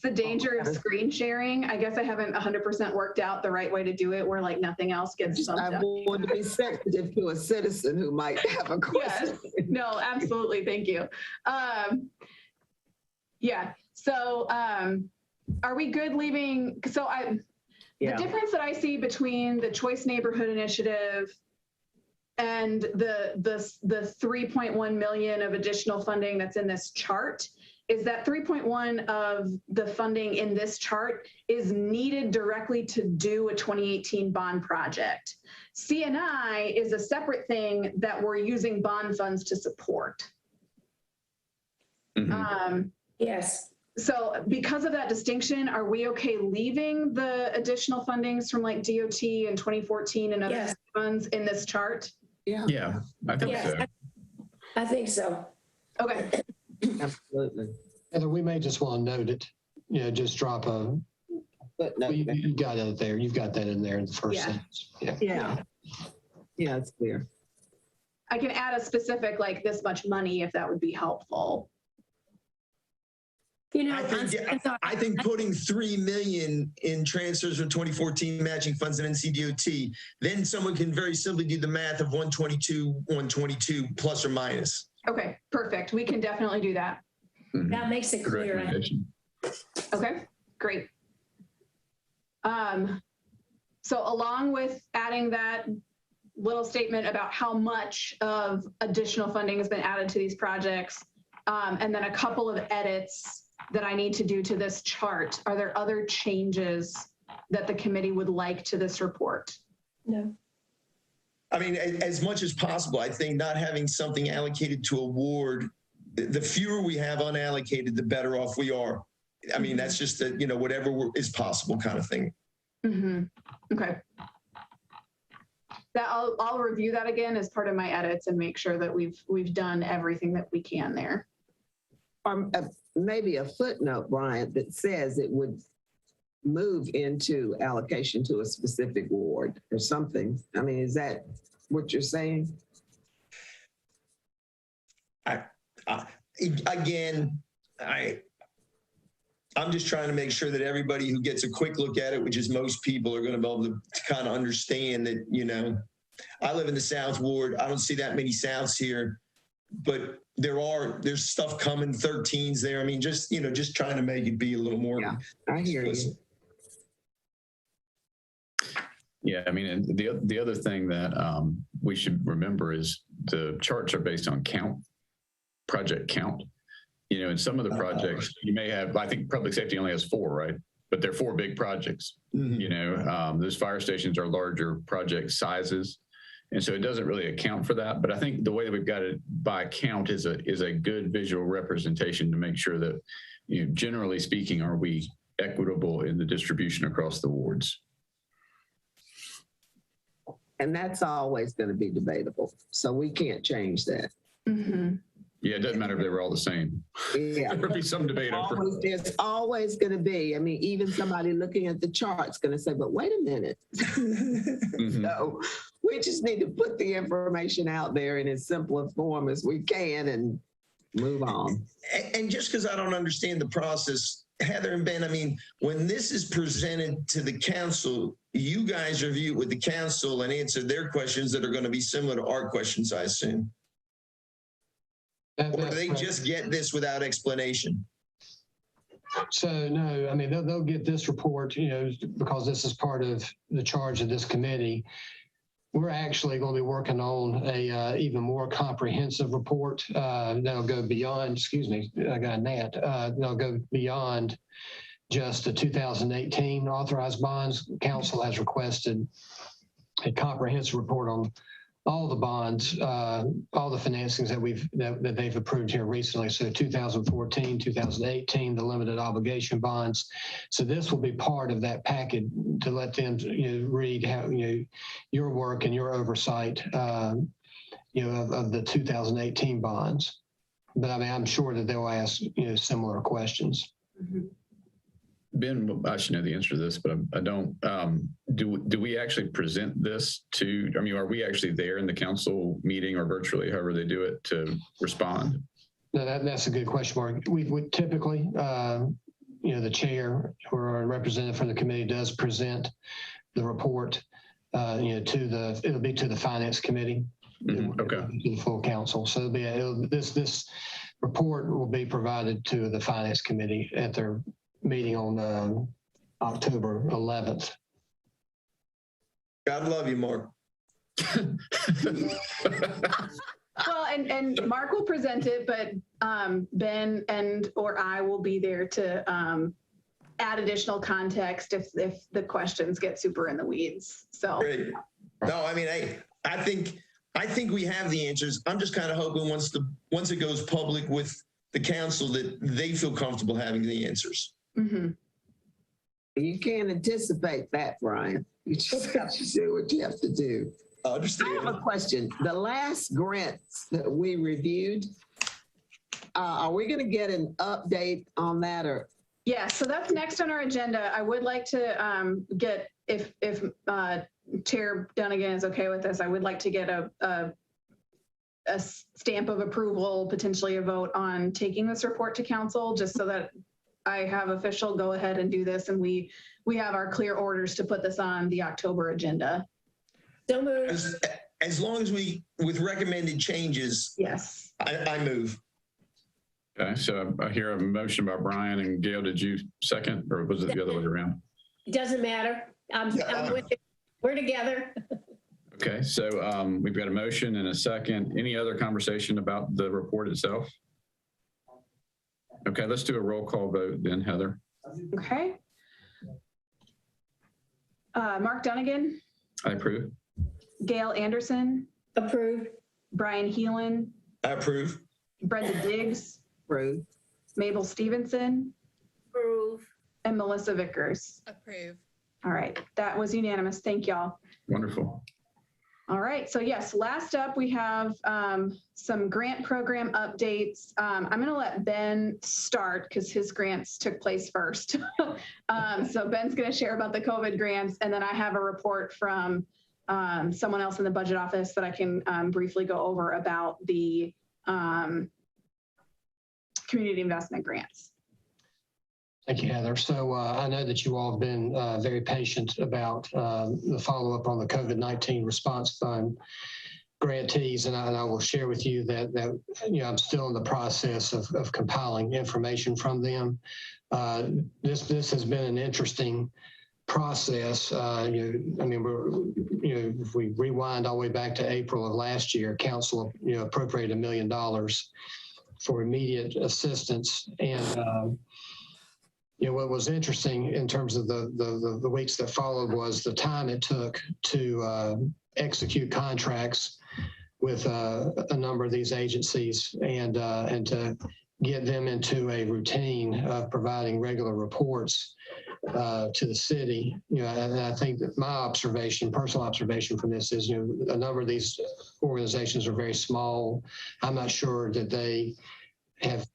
The danger of screen sharing. I guess I haven't 100% worked out the right way to do it where like nothing else gets bumped I up. want to be sensitive to a citizen who might have a question. Yes. No, absolutely. Thank you. Yeah. So are we good leaving? So the difference that I see between the Choice Neighborhood Initiative and the 3.1 million of additional funding that's in this chart is that 3.1 of the funding in this chart is needed directly to do a 2018 bond project. C&I is a separate thing that we're using bond funds to support. Mm-hmm. Yes. So because of that distinction, are we okay leaving the additional fundings from like DOT and 2014 and other funds in this chart? Yeah, I think so. I think so. Okay. Absolutely. Heather, we may just want to note it, just drop a, you got it there. You've got that in there in the first sentence. Yeah, it's clear. I can add a specific like this much money if that would be helpful. I think putting 3 million in transfers from 2014 matching funds and NCDOT, then someone can very simply do the math of 122 plus or minus. Okay, perfect. We can definitely do that. Mm-hmm. That makes it clear. Okay, great. So along with adding that little statement about how much of additional funding has been added to these projects, and then a couple of edits that I need to do to this chart, are there other changes that the committee would like to this report? No. I mean, as much as possible, I think not having something allocated to award, the fewer we have unallocated, the better off we are. I mean, that's just that, you know, whatever is possible kind of thing. Okay. That I'll review that again as part of my edits and make sure that we've done everything that we can there. Maybe a footnote, Brian, that says it would move into allocation to a specific ward or something. I mean, is that what you're saying? I'm just trying to make sure that everybody who gets a quick look at it, which is most people, are going to be able to kind of understand that, you know, I live in the South Ward. I don't see that many Souths here, but there's stuff coming, 13s there. I mean, just, you know, just trying to make it be a little more. Yeah, I hear you. Yeah, I mean, and the other thing that we should remember is the charts are based on project count. You know, in some of the projects, you may have, I think public safety only has 4, right? But they're 4 big projects. You know, those fire stations are larger project sizes. And so it doesn't really account for that. But I think the way that we've got it by count is a good visual representation to make sure that, you know, generally speaking, are we equitable in the distribution across the wards? And that's always going to be debatable. So we can't change that. Yeah, it doesn't matter if they were all the same. Yeah. There'll be some debate over. There's always going to be. I mean, even somebody looking at the chart's going to say, but wait a minute. So we just need to put the information out there in as simple a form as we can and move on. And just because I don't understand the process, Heather and Ben, I mean, when this is presented to the council, you guys review it with the council and answer their questions that are going to be similar to our questions, I assume. Or do they just get this without explanation? So no, I mean, they'll get this report, you know, because this is part of the charge of this committee. We're actually going to be working on a even more comprehensive report that'll go beyond, excuse me, I got a gnat, that'll go beyond just the 2018 authorized bonds. Council has requested a comprehensive report on all the bonds, all the financings that they've approved here recently. So 2014, 2018, the limited obligation bonds. So this will be part of that package to let them, you know, read how, you know, your work and your oversight, you know, of the 2018 bonds. But I mean, I'm sure that they'll ask, you know, similar questions. Ben, I should know the answer to this, but I don't. Do we actually present this to, I mean, are we actually there in the council meeting or virtually, however they do it, to respond? No, that's a good question, Mark. We would typically, you know, the chair or a representative from the committee does present the report, you know, it'll be to the finance committee. Okay. To the full council. So this report will be provided to the finance committee at their meeting on October 11th. God love you, Mark. Well, and Mark will present it, but Ben or I will be there to add additional context if the questions get super in the weeds. So great. No, I mean, I think we have the answers. I'm just kind of hoping once it goes public with the council that they feel comfortable having the answers. You can't anticipate that, Brian. You just have to do what you have to do. I understand. I have a question. The last grants that we reviewed, are we going to get an update on that? Or yeah, so that's next on our agenda. I would like to get, if Chair Dunnigan is okay with this, I would like to get a stamp of approval, potentially a vote on taking this report to council, just so that I have official go ahead and do this, and we have our clear orders to put this on the October agenda. So moved. As long as with recommended changes, yes, I move. Okay, so I hear a motion by Brian, and Gail, did you second, or was it the other way around? It doesn't matter. I'm with you. We're together. Okay, so we've got a motion and a second. Any other conversation about the report itself? Okay, let's do a roll call vote then, Heather. Okay. Mark Dunnigan. I approve. Gail Anderson, Approved. Brian Heelan, I approve. Brenda Diggs, Approved. Mabel Stevenson, Approve. and Melissa Vickers. Approve. All right, that was unanimous. Thank y'all. Wonderful. All right, so yes, last up we have some grant program updates. I'm going to let Ben start because his grants took place first. So Ben's going to share about the COVID grants, and then I have a report from someone else in the budget office that I can briefly go over about the community investment grants. Thank you, Heather. So I know that you all have been very patient about the follow-up on the COVID-19 response fund grantees, and I will share with you that I'm still in the process of compiling information from them. This has been an interesting process. If we rewind all the way back to April of last year, council appropriated $1 million for immediate assistance, and what was interesting in terms of the weeks that followed was the time it took to execute contracts with a number of these agencies and to get them into a routine of providing regular reports to the city. And I think that my personal observation from this is, a number of these organizations are very small. I'm not sure that they have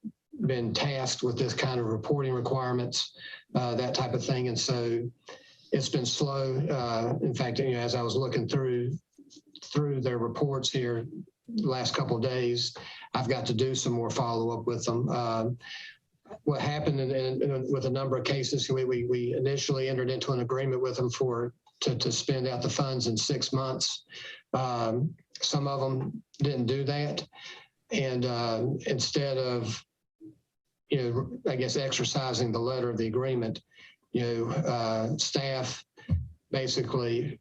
been tasked with this kind of reporting requirements, that type of thing. And so it's been slow. In fact, as I was looking through their reports here the last couple of days, I've got to do some more follow-up with them. What happened with a number of cases, we initially entered into an agreement with them to spend out the funds in 6 months. Some of them didn't do that. And instead of I guess exercising the letter of the agreement, staff basically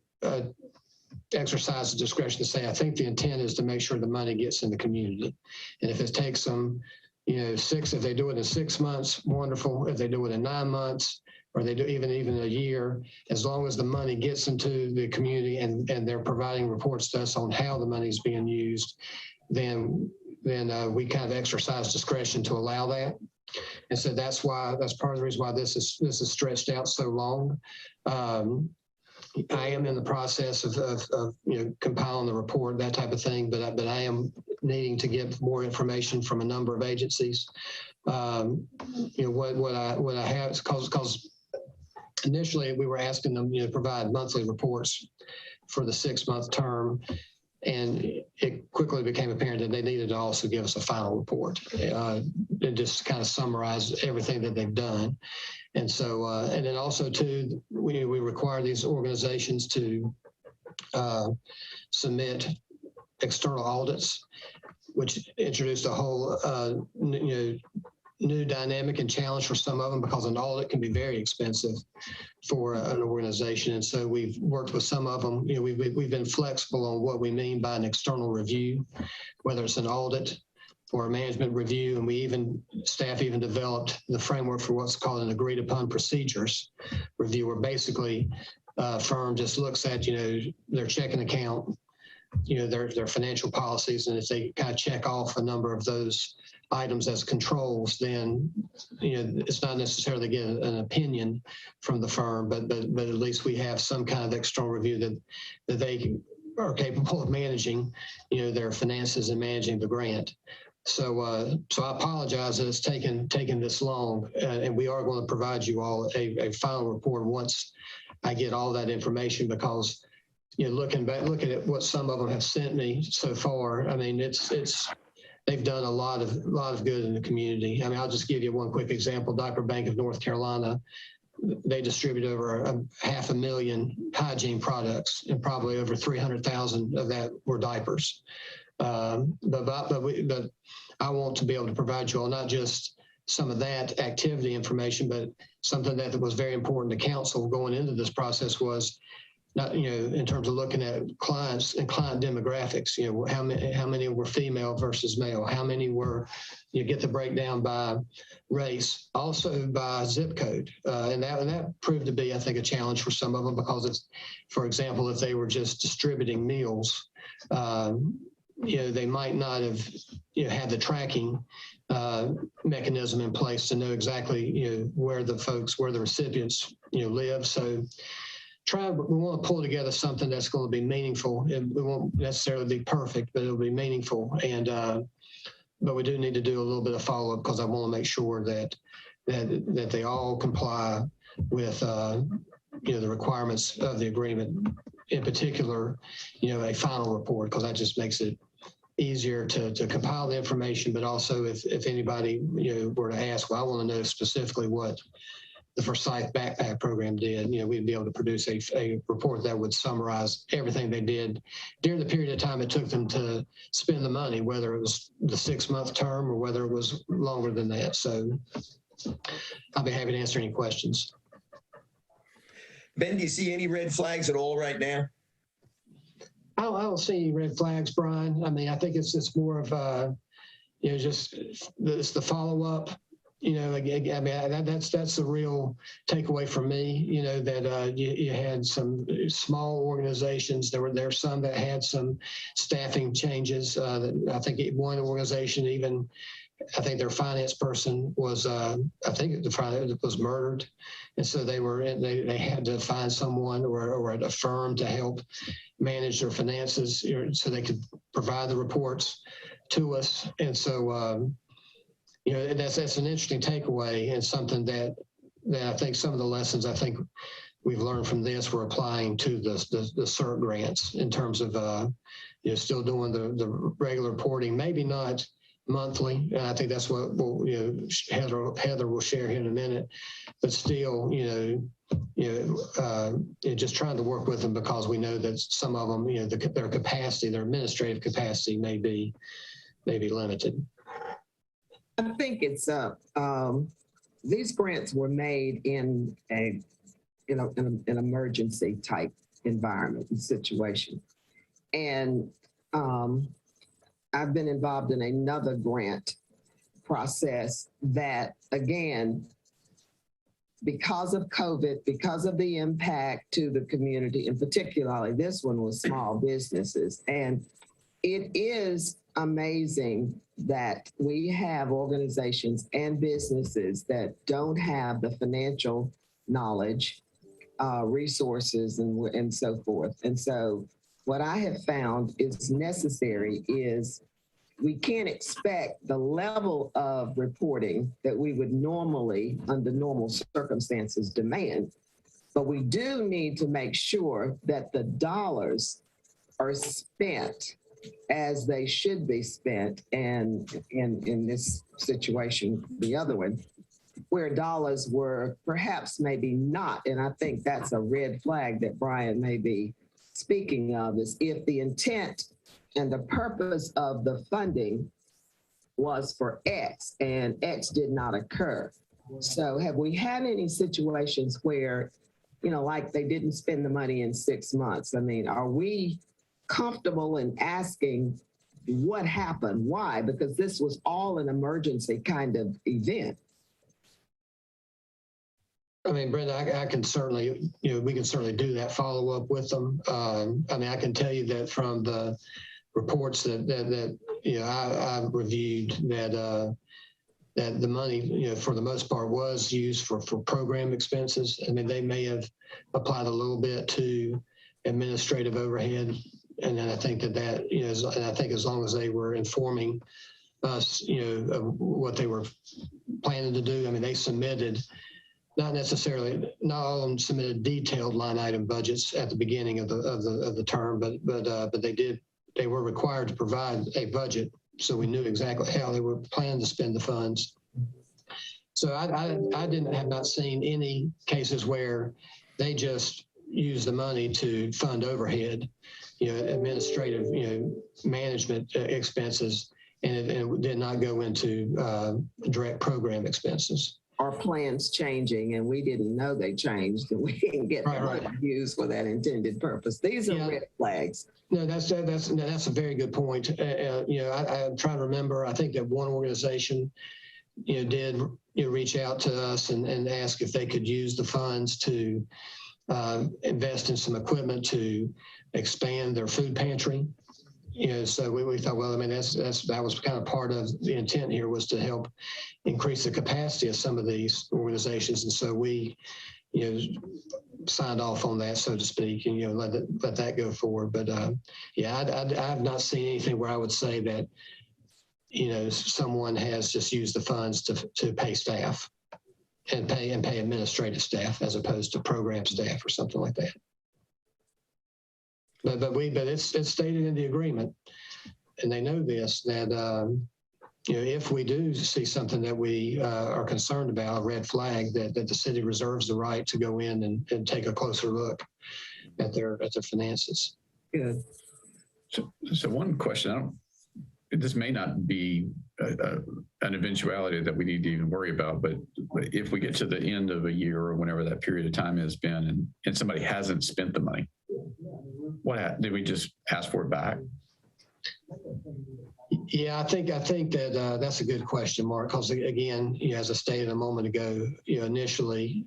exercise the discretion to say, I think the intent is to make sure the money gets in the community. And if it takes them, if they do it in 6 months, wonderful. If they do it in 9 months, or they do even a year, as long as the money gets into the community and they're providing reports to us on how the money is being used, then we kind of exercise discretion to allow that. And so that's part of the reason why this is stretched out so long. I am in the process of compiling the report, that type of thing, but I am needing to get more information from a number of agencies. What I have is because initially we were asking them to provide monthly reports for the 6-month term. And it quickly became apparent that they needed to also give us a final report and just kind of summarize everything that they've done. And so, and then also too, we require these organizations to submit external audits, which introduced a whole new dynamic and challenge for some of them, because an audit can be very expensive for an organization. And so we've worked with some of them. We've been flexible on what we mean by an external review, whether it's an audit or a management review. And staff even developed the framework for what's called an agreed upon procedures review, where basically a firm just looks at, their checking account, their financial policies. And if they kind of check off a number of those items as controls, then it's not necessarily get an opinion from the firm, but at least we have some kind of external review that they are capable of managing, their finances and managing the grant. So I apologize that it's taken this long, and we are going to provide you all a final report once I get all that information, because looking at what some of them have sent me so far, I mean, they've done a lot of good in the community. I mean, I'll just give you one quick example. Diaper Bank of North Carolina, they distribute over 500,000 hygiene products, and probably over 300,000 of that were diapers. But I want to be able to provide you all not just some of that activity information, but something that was very important to council going into this process was, not, in terms of looking at clients and client demographics, how many were female versus male, how many were, you get the breakdown by race, also by zip code. And that proved to be, I think, a challenge for some of them because it's, for example, if they were just distributing meals, they might not have, had the tracking mechanism in place to know exactly, where the recipients, live. So we want to pull together something that's going to be meaningful. It won't necessarily be perfect, but it'll be meaningful. And, but we do need to do a little bit of follow-up because I want to make sure that they all comply with, the requirements of the agreement. In particular, a final report, because that just makes it easier to compile the information. But also, if anybody were to ask, well, I want to know specifically what the Forsyth Backpack Program did, we'd be able to produce a report that would summarize everything they did during the period of time it took them to spend the money, whether it was the 6-month term or whether it was longer than that. So I'll be happy to answer any questions. Ben, do you see any red flags at all right now? I don't see any red flags, Brian. I mean, I think it's more of just it's the follow-up. I mean, that's the real takeaway for me. That you had some small organizations. There some that had some staffing changes. I think one organization even, I think their finance person was, I think was murdered, and so they had to find someone or a firm to help manage their finances, so they could provide the reports to us. And so, that's an interesting takeaway and something that I think some of the lessons I think we've learned from this we're applying to the CERT grants in terms of still doing the regular reporting, maybe not monthly. And I think that's what Heather will share here in a minute, but still, just trying to work with them because we know that some of them, their capacity, their administrative capacity may be limited. I think it's these grants were made in an emergency type environment and situation. And I've been involved in another grant process that, again, because of COVID, because of the impact to the community, and particularly this one was small businesses. And it is amazing that we have organizations and businesses that don't have the financial knowledge, resources, and so forth. And so what I have found is necessary is we can't expect the level of reporting that we would normally, under normal circumstances, demand. But we do need to make sure that the dollars are spent as they should be spent. And in this situation, the other one, where dollars were perhaps maybe not. And I think that's a red flag that Brian may be speaking of, is if the intent and the purpose of the funding was for X and X did not occur. So have we had any situations where, like they didn't spend the money in 6 months? I mean, are we comfortable in asking what happened? Why? Because this was all an emergency kind of event. I mean, Brenda, I can certainly, we can certainly do that follow up with them. I mean, I can tell you that from the reports that I've reviewed that the money, for the most part, was used for program expenses. I mean, they may have applied a little bit to administrative overhead. And then I think that and I think as long as they were informing us, of what they were planning to do, I mean, they submitted, not all of them submitted detailed line item budgets at the beginning of the term, but they were required to provide a budget, so we knew exactly how they were planning to spend the funds. So I have not seen any cases where they just use the money to fund overhead, administrative, management expenses, and it did not go into direct program expenses. are plans changing and we didn't know they changed and we didn't get them used for that intended purpose. These are red flags. No, that's a very good point. I'm trying to remember. I think that one organization, did reach out to us and ask if they could use the funds to invest in some equipment to expand their food pantry. So we thought, well, I mean, that was kind of part of the intent here, was to help increase the capacity of some of these organizations, and so we, signed off on that, so to speak, and let that go forward. But I have not seen anything where I would say that someone has just used the funds to pay staff and pay administrative staff as opposed to program staff or something like that. But it's stated in the agreement, and they know this, that if we do see something that we are concerned about, a red flag, that the city reserves the right to go in and take a closer look at their finances. Good. So one question, this may not be an eventuality that we need to even worry about, but if we get to the end of a year or whenever that period of time has been, and somebody hasn't spent the money, did we just ask for it back? Yeah, I think that that's a good question, Mark, because again, as I stated a moment ago, initially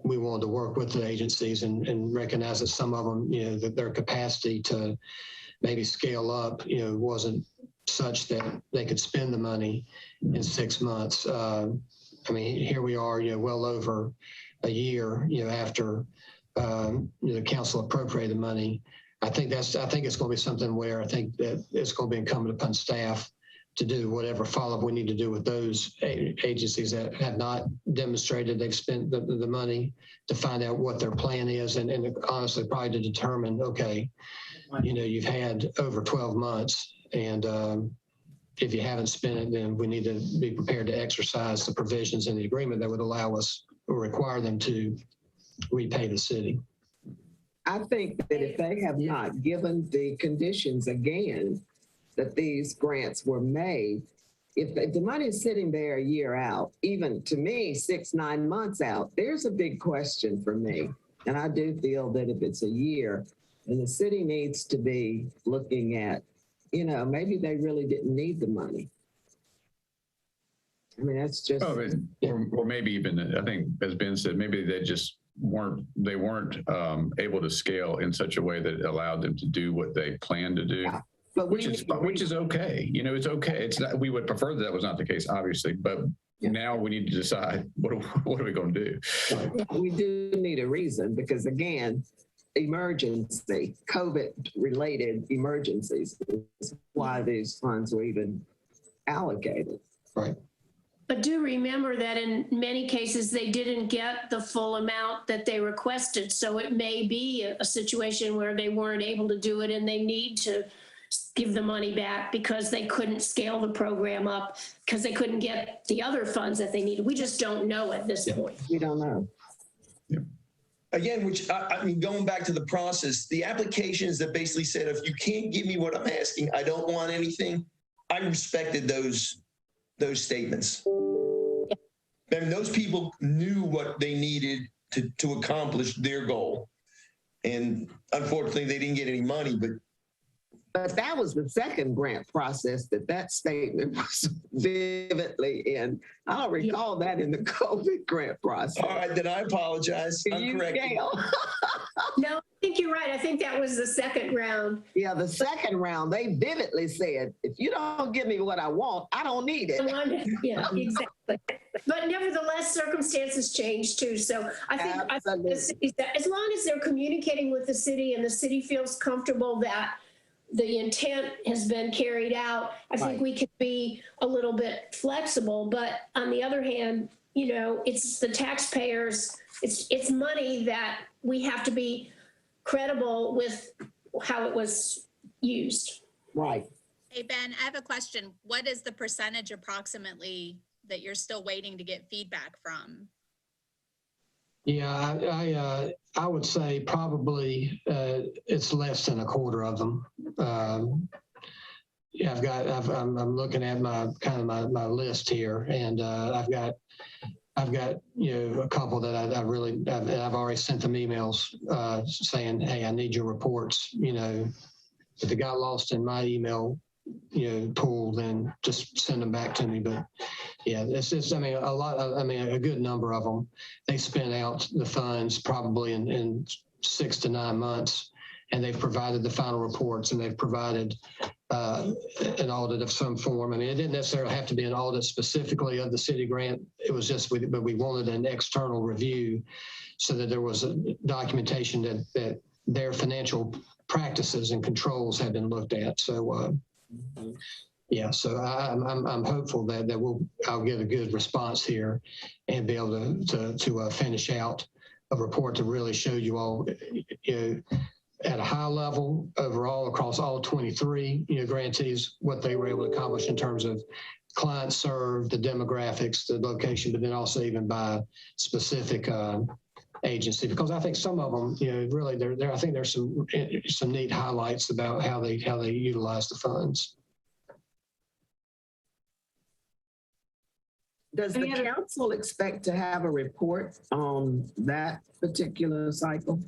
we wanted to work with the agencies and recognize that some of them, that their capacity to maybe scale up, wasn't such that they could spend the money in 6 months. I mean, here we are, well over a year, after the council appropriated money. I think it's going to be something where I think that it's going to be incumbent upon staff to do whatever follow-up we need to do with those agencies that have not demonstrated they've spent the money, to find out what their plan is, and honestly probably to determine, okay, you've had over 12 months, and if you haven't spent it, then we need to be prepared to exercise the provisions in the agreement that would allow us or require them to repay the city. I think that if they have not given the conditions again that these grants were made, if the money is sitting there a year out, even to me, 6-9 months out, there's a big question for me. And I do feel that if it's a year, then the city needs to be looking at, maybe they really didn't need the money. I mean, that's just. Oh, or maybe even, I think, as Ben said, maybe they just weren't able to scale in such a way that allowed them to do what they planned to do. Yeah. But which is okay. It's okay. It's not. We would prefer that was not the case, obviously. But now we need to decide what are we going to do. We do need a reason, because again, emergency, COVID-related emergencies is why these funds were even allocated. Right. But do remember that in many cases, they didn't get the full amount that they requested. So it may be a situation where they weren't able to do it and they need to give the money back because they couldn't scale the program up, because they couldn't get the other funds that they needed. We just don't know at this point. We don't know. Yeah. Again, which I mean, going back to the process, the applications that basically said, if you can't give me what I'm asking, I don't want anything. I respected those statements. I mean, those people knew what they needed to accomplish their goal. And unfortunately, they didn't get any money, but that was the second grant process that statement was vividly in. I don't recall that in the COVID grant process. All right, then I apologize. I'm correct. No, I think you're right. I think that was the second round. Yeah, the second round, they vividly said, if you don't give me what I want, I don't need it. Yeah, exactly. But nevertheless, circumstances change too. So I think the city, as long as they're communicating with the city and the city feels comfortable that the intent has been carried out, I think we can be a little bit flexible. But on the other hand, it's the taxpayers, it's money that we have to be credible with how it was used. Right. Hey, Ben, I have a question. What is the percentage approximately that you're still waiting to get feedback from? Yeah, I would say probably it's less than a quarter of them. I'm looking at my my list here, and I've got a couple that I've already sent them emails saying, hey, I need your reports. If it got lost in my email pool, then just send them back to me. But yeah, it's a good number of them. They spent out the funds probably in 6 to 9 months, and they've provided the final reports, and they've provided an audit of some form. It didn't necessarily have to be an audit specifically of the city grant. It was just, but we wanted an external review so that there was a documentation that their financial practices and controls have been looked at. So, yeah, so I'm hopeful that I'll get a good response here and be able to finish out a report to really show you all, at a high level overall across all 23 grantees, what they were able to accomplish in terms of clients served, the demographics, the location, but then also even by specific agency, because I think some of them, really, I think there's some neat highlights about how they utilize the funds. Does the council expect to have a report on that particular cycle?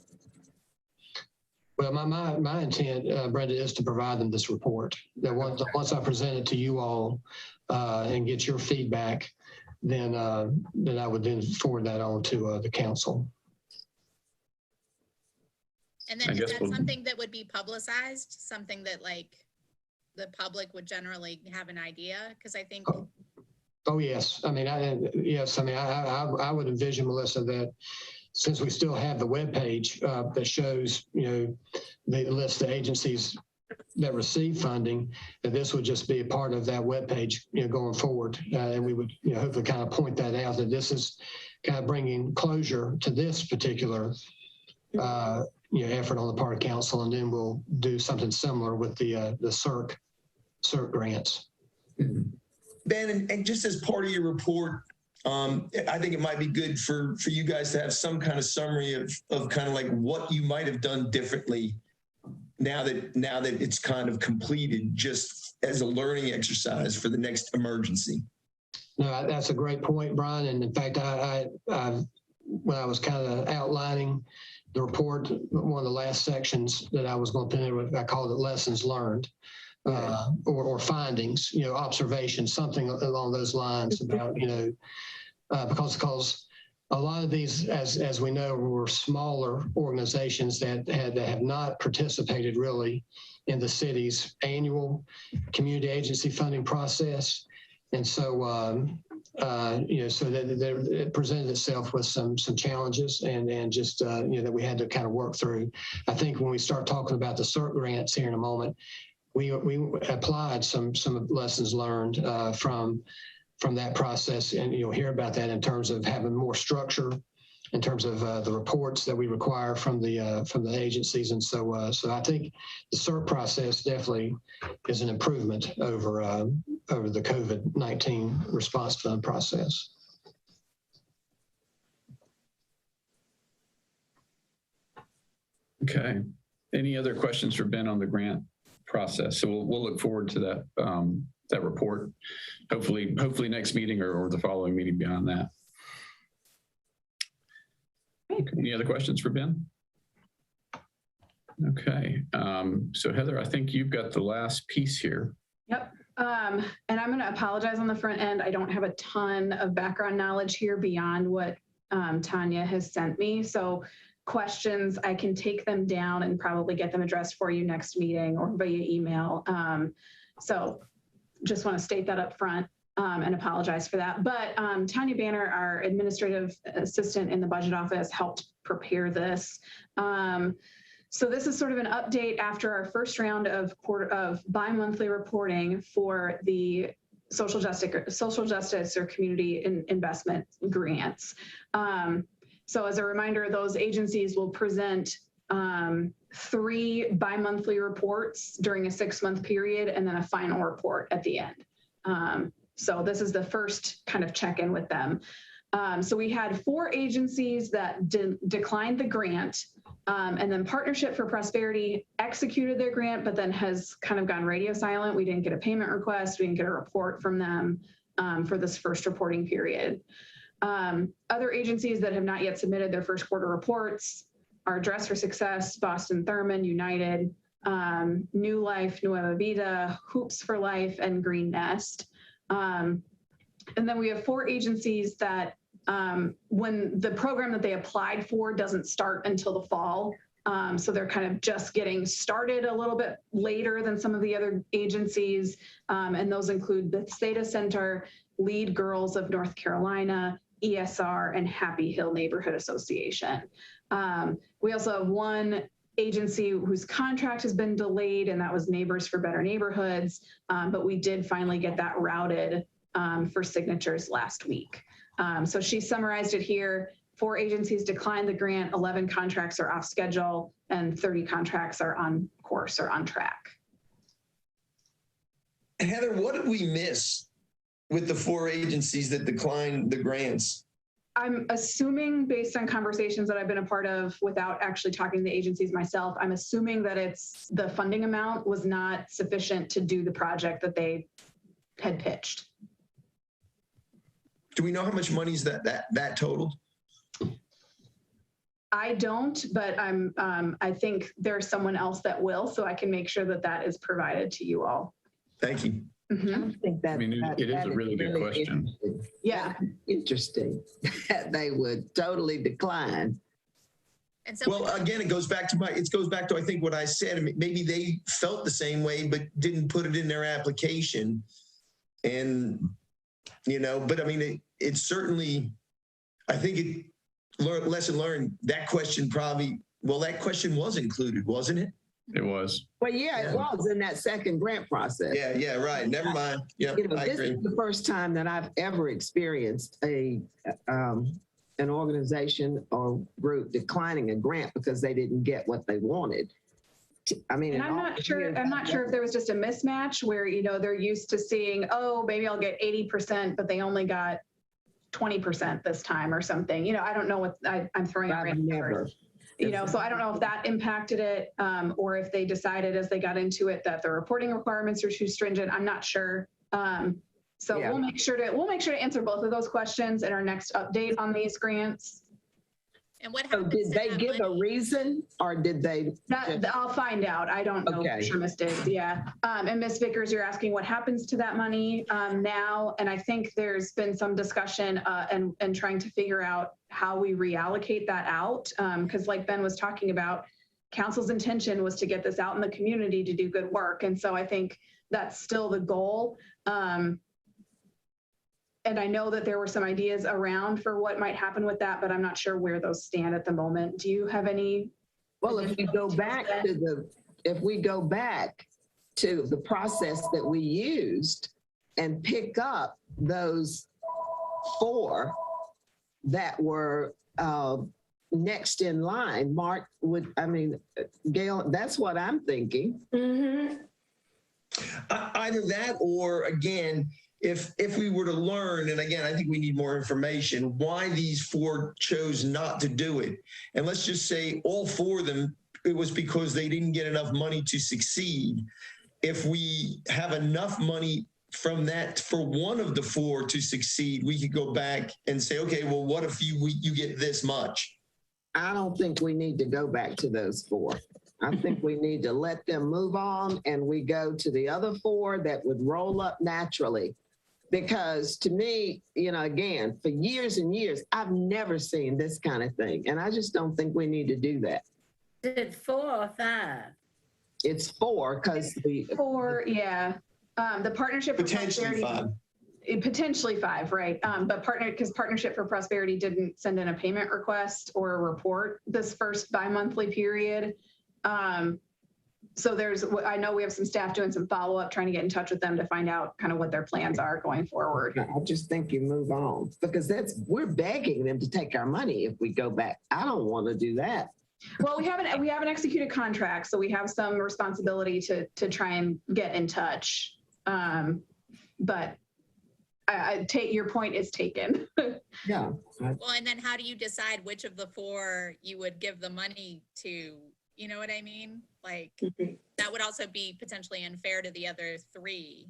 Well, my intent, Brenda, is to provide them this report. That once I present it to you all and get your feedback, then I would then forward that on to the council. And then is that something that would be publicized? Something that like the public would generally have an idea? Because I think. Oh yes, I would envision, Melissa, that since we still have the webpage that shows, the list of agencies that receive funding, that this would just be a part of that webpage, going forward, and we would, hopefully kind of point that out, that this is kind of bringing closure to this particular, effort on the part of council, and then we'll do something similar with the CERC grants. Ben, and just as part of your report, I think it might be good for you guys to have some kind of summary of kind of like what you might have done differently now that it's kind of completed, just as a learning exercise for the next emergency. No, that's a great point, Brian. And in fact, I when I was kind of outlining the report, one of the last sections that I was going to put in, I called it lessons learned. Or findings, observations, something along those lines about, because a lot of these, as we know, were smaller organizations that have not participated really in the city's annual community agency funding process. And so, so that it presented itself with some challenges and just, that we had to kind of work through. I think when we start talking about the CERC grants here in a moment, we applied some lessons learned from that process, and you'll hear about that in terms of having more structure, in terms of the reports that we require from the agencies, and so so I think the CERC process definitely is an improvement over the COVID-19 response fund process. Okay. Any other questions for Ben on the grant process? So we'll look forward to that that report, hopefully next meeting or the following meeting beyond that. Any other questions for Ben? Okay, so Heather, I think you've got the last piece here. Yep, and I'm going to apologize on the front end. I don't have a ton of background knowledge here beyond what Tanya has sent me. So questions, I can take them down and probably get them addressed for you next meeting or via email. So just want to state that up front and apologize for that. But Tanya Banner, our administrative assistant in the budget office, helped prepare this. So this is sort of an update after our first round of bi-monthly reporting for the social justice or community investment grants. So as a reminder, those agencies will present 3 bi-monthly reports during a 6-month period and then a final report at the end. So this is the first kind of check-in with them. So we had 4 agencies that declined the grant, and then Partnership for Prosperity executed their grant, but then has kind of gone radio silent. We didn't get a payment request. We didn't get a report from them for this first reporting period. Other agencies that have not yet submitted their first quarter reports are Dress for Success, Boston Thurman, United, New Life, Mwbe, Hoops for Life, and Green Nest. And then we have 4 agencies that when the program that they applied for doesn't start until the fall. So they're kind of just getting started a little bit later than some of the other agencies. And those include the Theta Center, Lead Girls of North Carolina, ESR, and Happy Hill Neighborhood Association. We also have 1 agency whose contract has been delayed, and that was Neighbors for Better Neighborhoods. But we did finally get that routed for signatures last week. So she summarized it here. 4 agencies declined the grant, 11 contracts are off schedule, and 30 contracts are on course or on track. And Heather, what did we miss with the 4 agencies that declined the grants? I'm assuming, based on conversations that I've been a part of without actually talking to the agencies myself, I'm assuming that it's the funding amount was not sufficient to do the project that they had pitched. Do we know how much money is that totaled? I don't, but I think there's someone else that will, so I can make sure that that is provided to you all. Thank you. Mm-hmm. I think that, I mean, it is a really good question. Yeah. Interesting that they would totally decline. And so, Well, again, it goes back to I think what I said. I mean, maybe they felt the same way, but didn't put it in their application. And, but I mean, it certainly, I think lesson learned, that question was included, wasn't it? It was. Well, yeah, it was in that second grant process. Yeah, right. Never mind. Yeah, I this agree. is the first time that I've ever experienced an organization or group declining a grant because they didn't get what they wanted. I mean, And I'm not sure if there was just a mismatch where, they're used to seeing, oh, maybe I'll get 80%, but they only got 20% this time or something. I don't know what I'm throwing out random numbers. So I don't know if that impacted it or if they decided as they got into it that the reporting requirements are too stringent. I'm not sure. So we'll make sure to answer both of those questions in our next update on these grants. and what So happens did to they that give a money? reason or did they? I'll find out. I don't know for sure, Ms. Diggs. Yeah. And Ms. Vickers, you're asking what happens to that money now. And I think there's been some discussion and trying to figure out how we reallocate that out. Because like Ben was talking about, council's intention was to get this out in the community to do good work. And so I think that's still the goal. And I know that there were some ideas around for what might happen with that, but I'm not sure where those stand at the moment. Do you have any? Well, if we go back to the process that we used and pick up those 4 that were next in line, Gail, that's what I'm thinking. Mm-hmm. Either that or, again, if we were to learn, and again, I think we need more information, why these 4 chose not to do it. And let's just say all 4 of them, it was because they didn't get enough money to succeed. If we have enough money from that for one of the 4 to succeed, we could go back and say, okay, well, what if you get this much? I don't think we need to go back to those 4. I think we need to let them move on and we go to the other 4 that would roll up naturally. Because to me, again, for years and years, I've never seen this kind of thing. And I just don't think we need to do that. Is it 4 or 5? It's 4 because The Partnership for Potentially Prosperity, 5. Potentially 5, right? But Partnership for Prosperity didn't send in a payment request or a report this first bi-monthly period. So I know we have some staff doing some follow-up, trying to get in touch with them to find out kind of what their plans are going forward. I just think you move on because we're begging them to take our money if we go back. I don't want to do that. Well, we haven't executed contracts, so we have some responsibility to try and get in touch. But I take your point is taken. Yeah. Well, and then how do you decide which of the four you would give the money to? You know what I mean? Like, that would also be potentially unfair to the other three.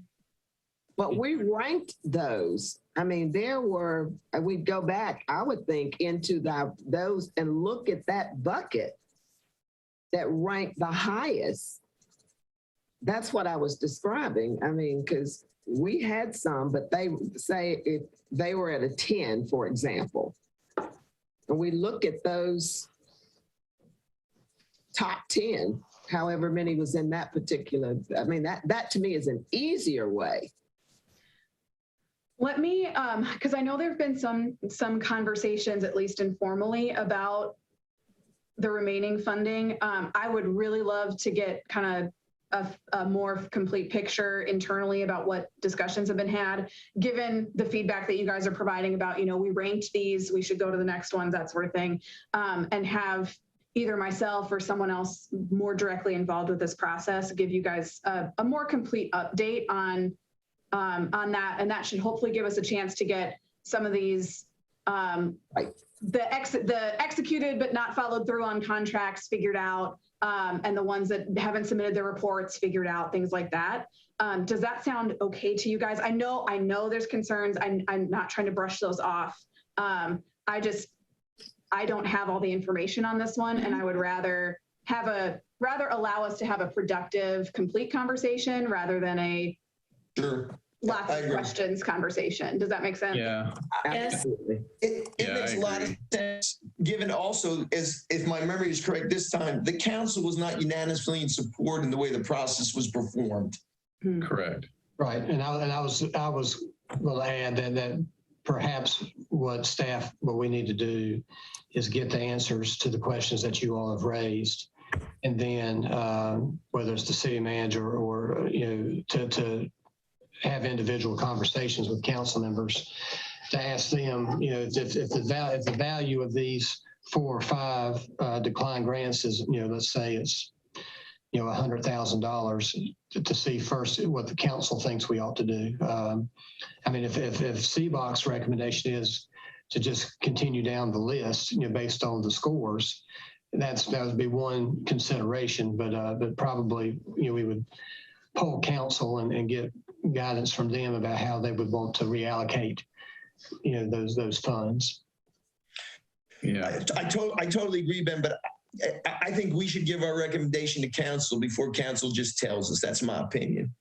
But we ranked those. I mean, we'd go back, I would think, into those and look at that bucket that ranked the highest. That's what I was describing. I mean, because we had some, but they say if they were at a 10, for example, and we look at those top 10, however many was in that particular, I mean, that to me is an easier way. Let me, because I know there've been some conversations, at least informally, about the remaining funding. I would really love to get kind of a more complete picture internally about what discussions have been had, given the feedback that you guys are providing about, we ranked these, we should go to the next ones, that sort of thing, and have either myself or someone else more directly involved with this process give you guys a more complete update on that, and that should hopefully give us a chance to get some of these the executed but not followed through on contracts figured out, and the ones that haven't submitted their reports figured out, things like that. Does that sound okay to you guys? I know there's concerns. I'm not trying to brush those off. I don't have all the information on this one, and I would rather allow us to have a productive, complete conversation rather than a lots of questions conversation. Does that make sense? Yeah. Absolutely. It makes a lot of sense, given also, as if my memory is correct this time, the council was not unanimously in support in the way the process was performed. Correct. Right, and I was going to add that perhaps what we need to do is get the answers to the questions that you all have raised, and then whether it's the city manager or to have individual conversations with council members to ask them, if the value of these 4 or 5 declined grants is, let's say it's $100,000, to see first what the council thinks we ought to do. I mean, if CBOC's recommendation is to just continue down the list, based on the scores, that would be one consideration. But probably, we would poll council and get guidance from them about how they would want to reallocate, those funds. Yeah, I totally agree, Ben, but I think we should give our recommendation to council before council just tells us. That's my opinion.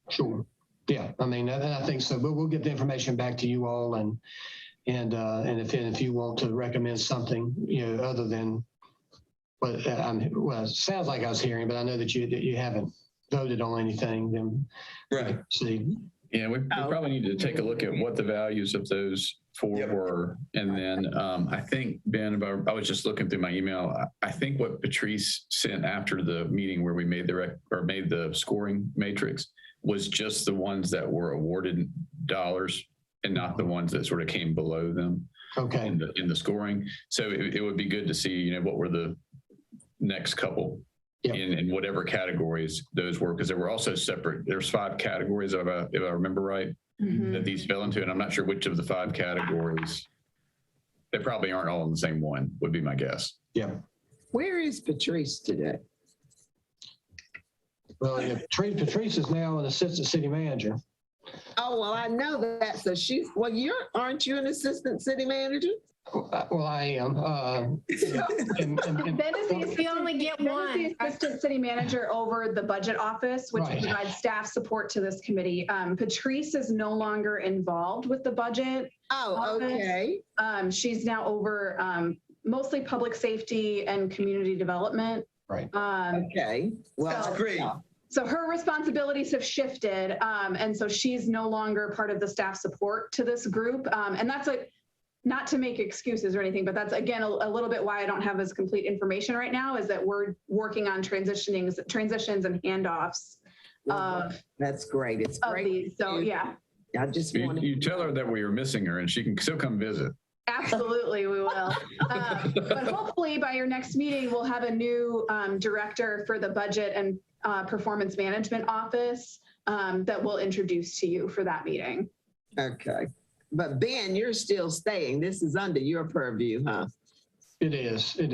Sure. Yeah, I mean, I think so, but we'll get the information back to you all, and if you want to recommend something, other than what it sounds like I was hearing, but I know that you haven't voted on anything, then right. See. Yeah, we probably need to take a look at what the values of those 4 were. And then I think, Ben, I was just looking through my email. I think what Patrice sent after the meeting where we made the scoring matrix was just the ones that were awarded dollars and not the ones that sort of came below them. Okay. In the scoring. So it would be good to see, what were the next couple. Yep. In whatever categories those were, because there were also separate, there's 5 categories, if I remember right, that these fell into, and I'm not sure which of the 5 categories. They probably aren't all in the same one, would be my guess. Yeah. Where is Patrice today? Well, Patrice is now an assistant city manager. Oh, well, I know that. So aren't you an assistant city manager? Well, I am. Ben is we only get one. the assistant city manager over the budget office, which Right. provides staff support to this committee. Patrice is no longer involved with the budget. Oh, okay. She's now over mostly public safety and community development. Right. Okay. Well, That's great. So her responsibilities have shifted, and so she's no longer part of the staff support to this group. And that's not to make excuses or anything, but that's, again, a little bit why I don't have as complete information right now, is that we're working on transitions and handoffs. That's great. It's great. These. So yeah. I just want You tell her that we are missing her and she can still come visit. Absolutely, we will. But hopefully by your next meeting, we'll have a new director for the budget and performance management office that we'll introduce to you for that meeting. Okay. But Ben, you're still staying. This is under your purview, huh? It is. I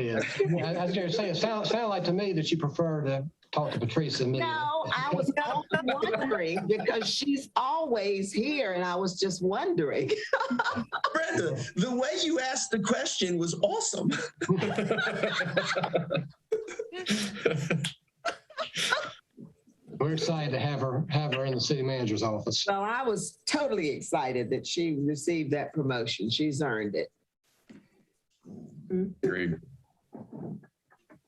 was going to say, it sounds like to me that you prefer to talk to Patrice and me. No, I was wondering because she's always here and I was just wondering. Brenda, the way you asked the question was awesome. We're excited to have her in the city manager's office. So I was totally excited that she received that promotion. She's earned it. Agreed.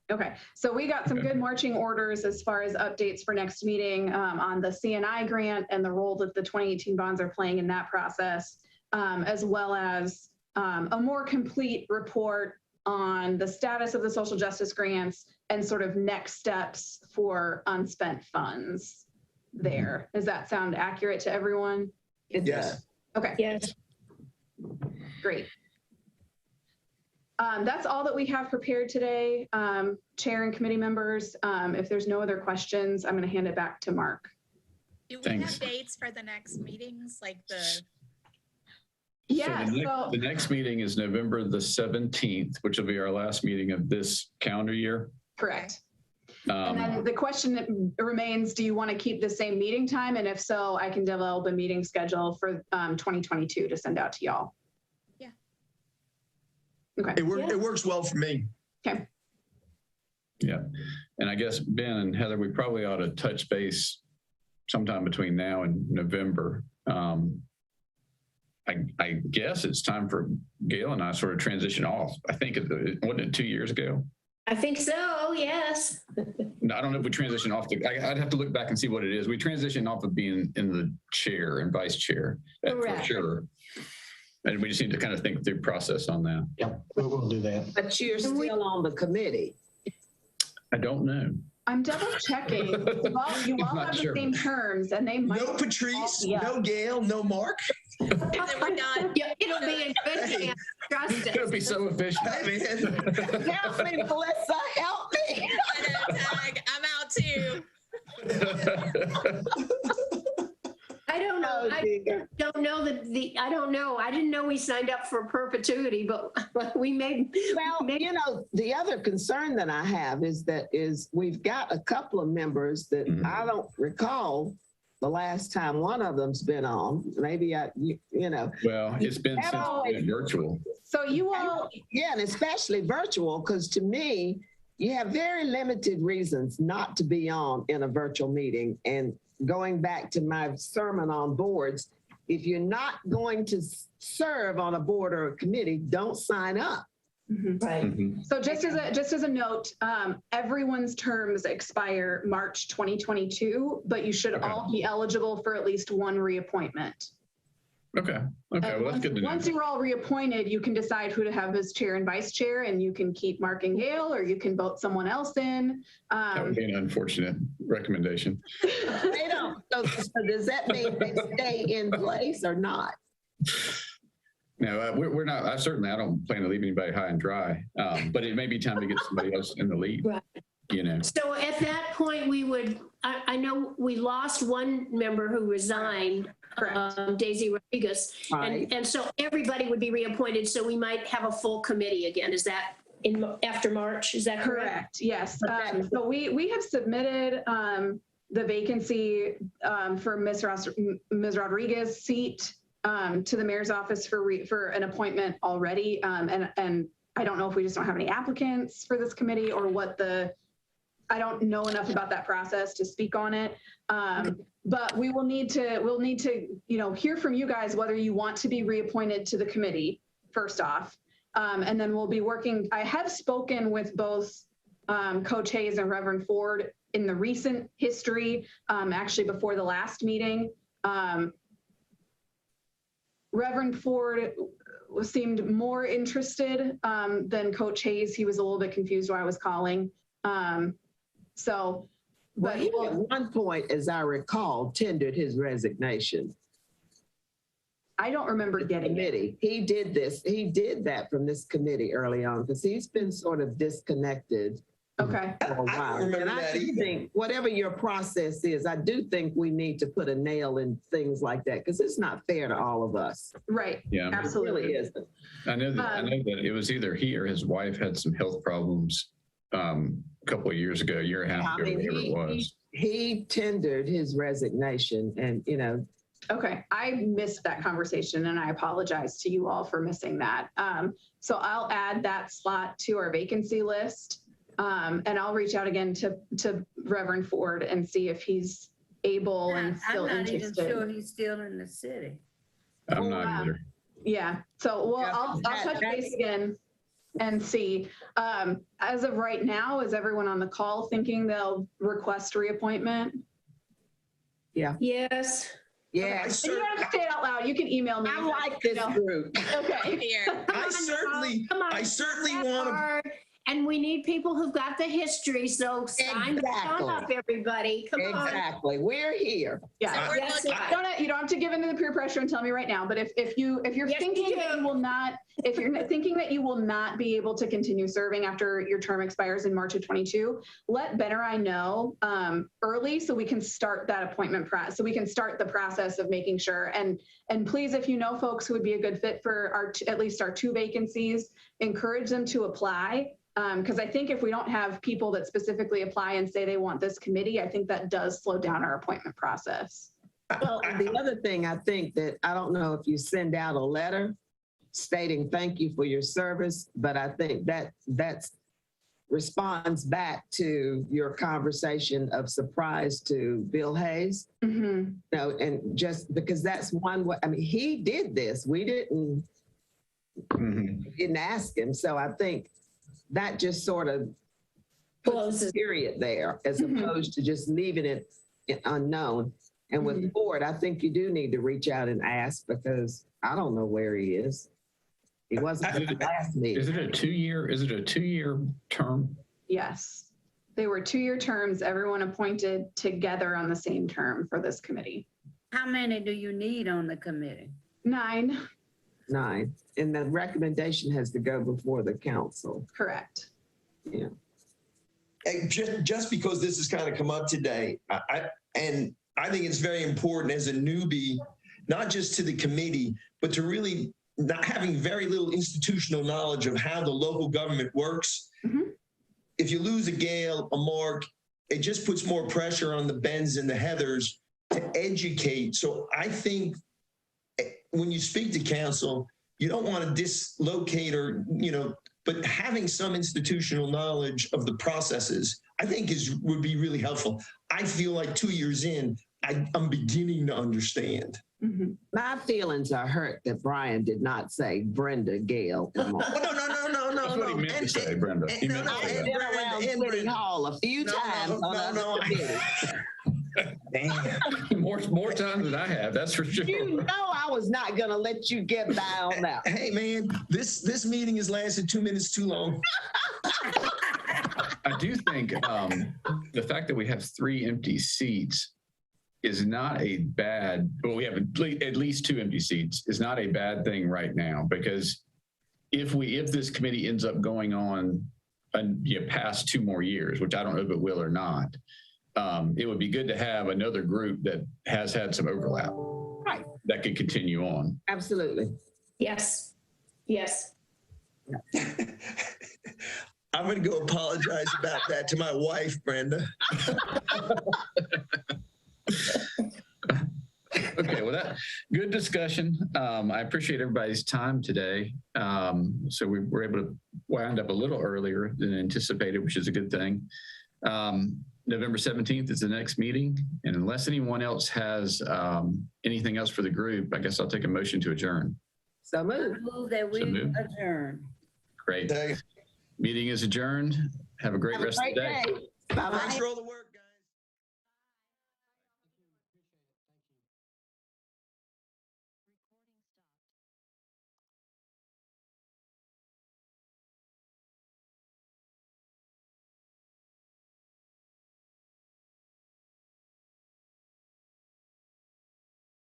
Okay, so we got some good marching orders as far as updates for next meeting on the CNI grant and the role that the 2018 bonds are playing in that process, as well as a more complete report on the status of the social justice grants and sort of next steps for unspent funds there. Does that sound accurate to everyone? Yes. Okay. Yes. Great. That's all that we have prepared today, Chair and committee members. If there's no other questions, I'm going to hand it back to Mark. Do we Thanks. have dates for the next meetings, like the? Yeah, So the next meeting is November the 17th, which will be our last meeting of this calendar year. correct. And then the question remains, do you want to keep the same meeting time? And if so, I can develop a meeting schedule for 2022 to send out to y'all. Yeah. Okay. It works well for me. Okay. Yeah. And I guess Ben and Heather, we probably ought to touch base sometime between now and November. I guess it's time for Gail and I sort of transition off. I think wasn't it 2 years ago? I think so, yes. No, I don't know if we transition off. I'd have to look back and see what it is. We transitioned off of being in the chair and vice chair for Correct. sure. And we just need to kind of think through process on that. Yep, we'll do that. But you're still on the committee. I don't know. I'm double checking. Well, you all Not have sure. the same terms and they might. No Patrice, Yeah. no Gail, no Mark. And then we're done. Yeah, it'll be in good hands, trust It'll us. be so efficient. Hey, man. Help me, Melissa, help me. Tag, I'm out too. I don't know. Oh, I dear. don't know I don't know. I didn't know we signed up for perpetuity, but we made. Well, you know, the other concern that I have is we've got a couple of members that I don't recall the last time one of them's been on. Maybe you know. Well, it's been since Hello. it's been virtual. So you all, Yeah, and especially virtual, because to me, you have very limited reasons not to be on in a virtual meeting. And going back to my sermon on boards, if you're not going to serve on a board or a committee, don't sign up. Right. Mhm. so just as a note, everyone's terms expire March 2022, but you should Okay. all be eligible for at least one reappointment. Okay. Okay. And Well, that's good to know. once you're all reappointed, you can decide who to have as chair and vice chair, and you can keep Mark and Gail, or you can vote someone else in. That would be an unfortunate recommendation. They don't. So does that mean they stay in place or not? No, we're not. I don't plan to leave anybody high and dry, but it may be time to get somebody else in the lead. Right. You know. So at that point, we would, I know we lost one member who resigned, Correct. Daisy Rodriguez. Right. And so everybody would be reappointed. So we might have a full committee again. Is that after March? Is that correct? Correct, yes. So we have submitted the vacancy for Ms. Rodriguez's seat to the mayor's office for an appointment already. And I don't know if we just don't have any applicants for this committee or I don't know enough about that process to speak on it. But we'll need to, hear from you guys whether you want to be reappointed to the committee, first off. And then we'll be working. I have spoken with both Coach Hayes and Reverend Ford in the recent history, actually before the last meeting. Reverend Ford seemed more interested than Coach Hayes. He was a little bit confused why I was calling. But he at one point, as I recall, tendered his resignation. I don't remember getting it. Committee. He did that from this committee early on because he's been sort of disconnected Okay. for a I while. don't remember And I that just either. think whatever your process is, I do think we need to put a nail in things like that because it's not fair to all of us. Right. Yeah. It Absolutely. really isn't. I know that it was either he or his wife had some health problems a couple of years ago, a year and a half I ago, mean, whatever it was. he tendered his resignation and, Okay, I missed that conversation and I apologize to you all for missing that. So I'll add that slot to our vacancy list. And I'll reach out again to Reverend Ford and see if he's able and still I'm not even interested. sure he's still in the city. I'm not either. Yeah, so well, Yeah, I'll touch base again and see. As of right now, is everyone on the call thinking they'll request reappointment? Yes. yeah. And you don't have to say it out loud. You can email me. I like this group. Okay. Here. I certainly That's want to. hard. And we need people who've got the history, so sign Exactly. up, everybody. Come on. Exactly. We're here. Yeah. So we're Yes, looking, You don't have to give into the peer pressure and tell me right now, but if you're Yes, thinking you that do. you will not, if you're thinking that you will not be able to continue serving after your term expires in March of 22, let Ben or I know early so we can start that appointment process, so we can start the process of making sure. And please, if you know folks who would be a good fit for at least our 2 vacancies, encourage them to apply. Because I think if we don't have people that specifically apply and say they want this committee, I think that does slow down our appointment process. Well, and the other thing I think that I don't know if you send out a letter stating thank you for your service, but I think that responds back to your conversation of surprise to Bill Hayes. Mm-hmm. And just because that's one way, I mean, he did this. We didn't ask him. So I think that just sort of puts a Closes. period there as opposed to just leaving it unknown. And with Ford, I think you do need to reach out and ask because I don't know where he is. He wasn't at the last meeting. Is it a 2-year term? Yes. They were 2-year terms, everyone appointed together on the same term for this committee. How many do you need on the committee? 9, 9. And the recommendation has to go before the council. correct. Yeah. And just because this has kind of come up today, I think it's very important as a newbie, not just to the committee, but to really not having very little institutional knowledge of how the local government works. Mhm. If you lose a Gail, a Mark, it just puts more pressure on the Bens and the Heathers to educate. So I think when you speak to council, you don't want to dislocate or, but having some institutional knowledge of the processes, I think would be really helpful. I feel like 2 years in, I'm beginning to understand. Mm-hmm. My feelings are hurt that Brian did not say Brenda, Gail, and Mark. Oh, no. That's what he meant to say, Brenda. He meant to I've say that. been around City Hall a few times on other committees. Damn. More times than I have, that's for sure. You know I was not going to let you get by on that. Hey, man, this meeting has lasted 2 minutes too long. I do think the fact that we have 3 empty seats is not a bad, well, we have at least 2 empty seats is not a bad thing right now, because if this committee ends up going on past 2 more years, which I don't know if it will or not, it would be good to have another group that has had some overlap. Right. That could continue on. Absolutely. Yes. Yes. I'm going to go apologize about that to my wife, Brenda. Okay, well, good discussion. I appreciate everybody's time today. So we were able to wind up a little earlier than anticipated, which is a good thing. November 17th is the next meeting. And unless anyone else has anything else for the group, I guess I'll take a motion to adjourn. So move. Move that we So moved. adjourn. Great. Thanks Meeting is adjourned. Have a great rest of the day. Bye-bye. for all the work.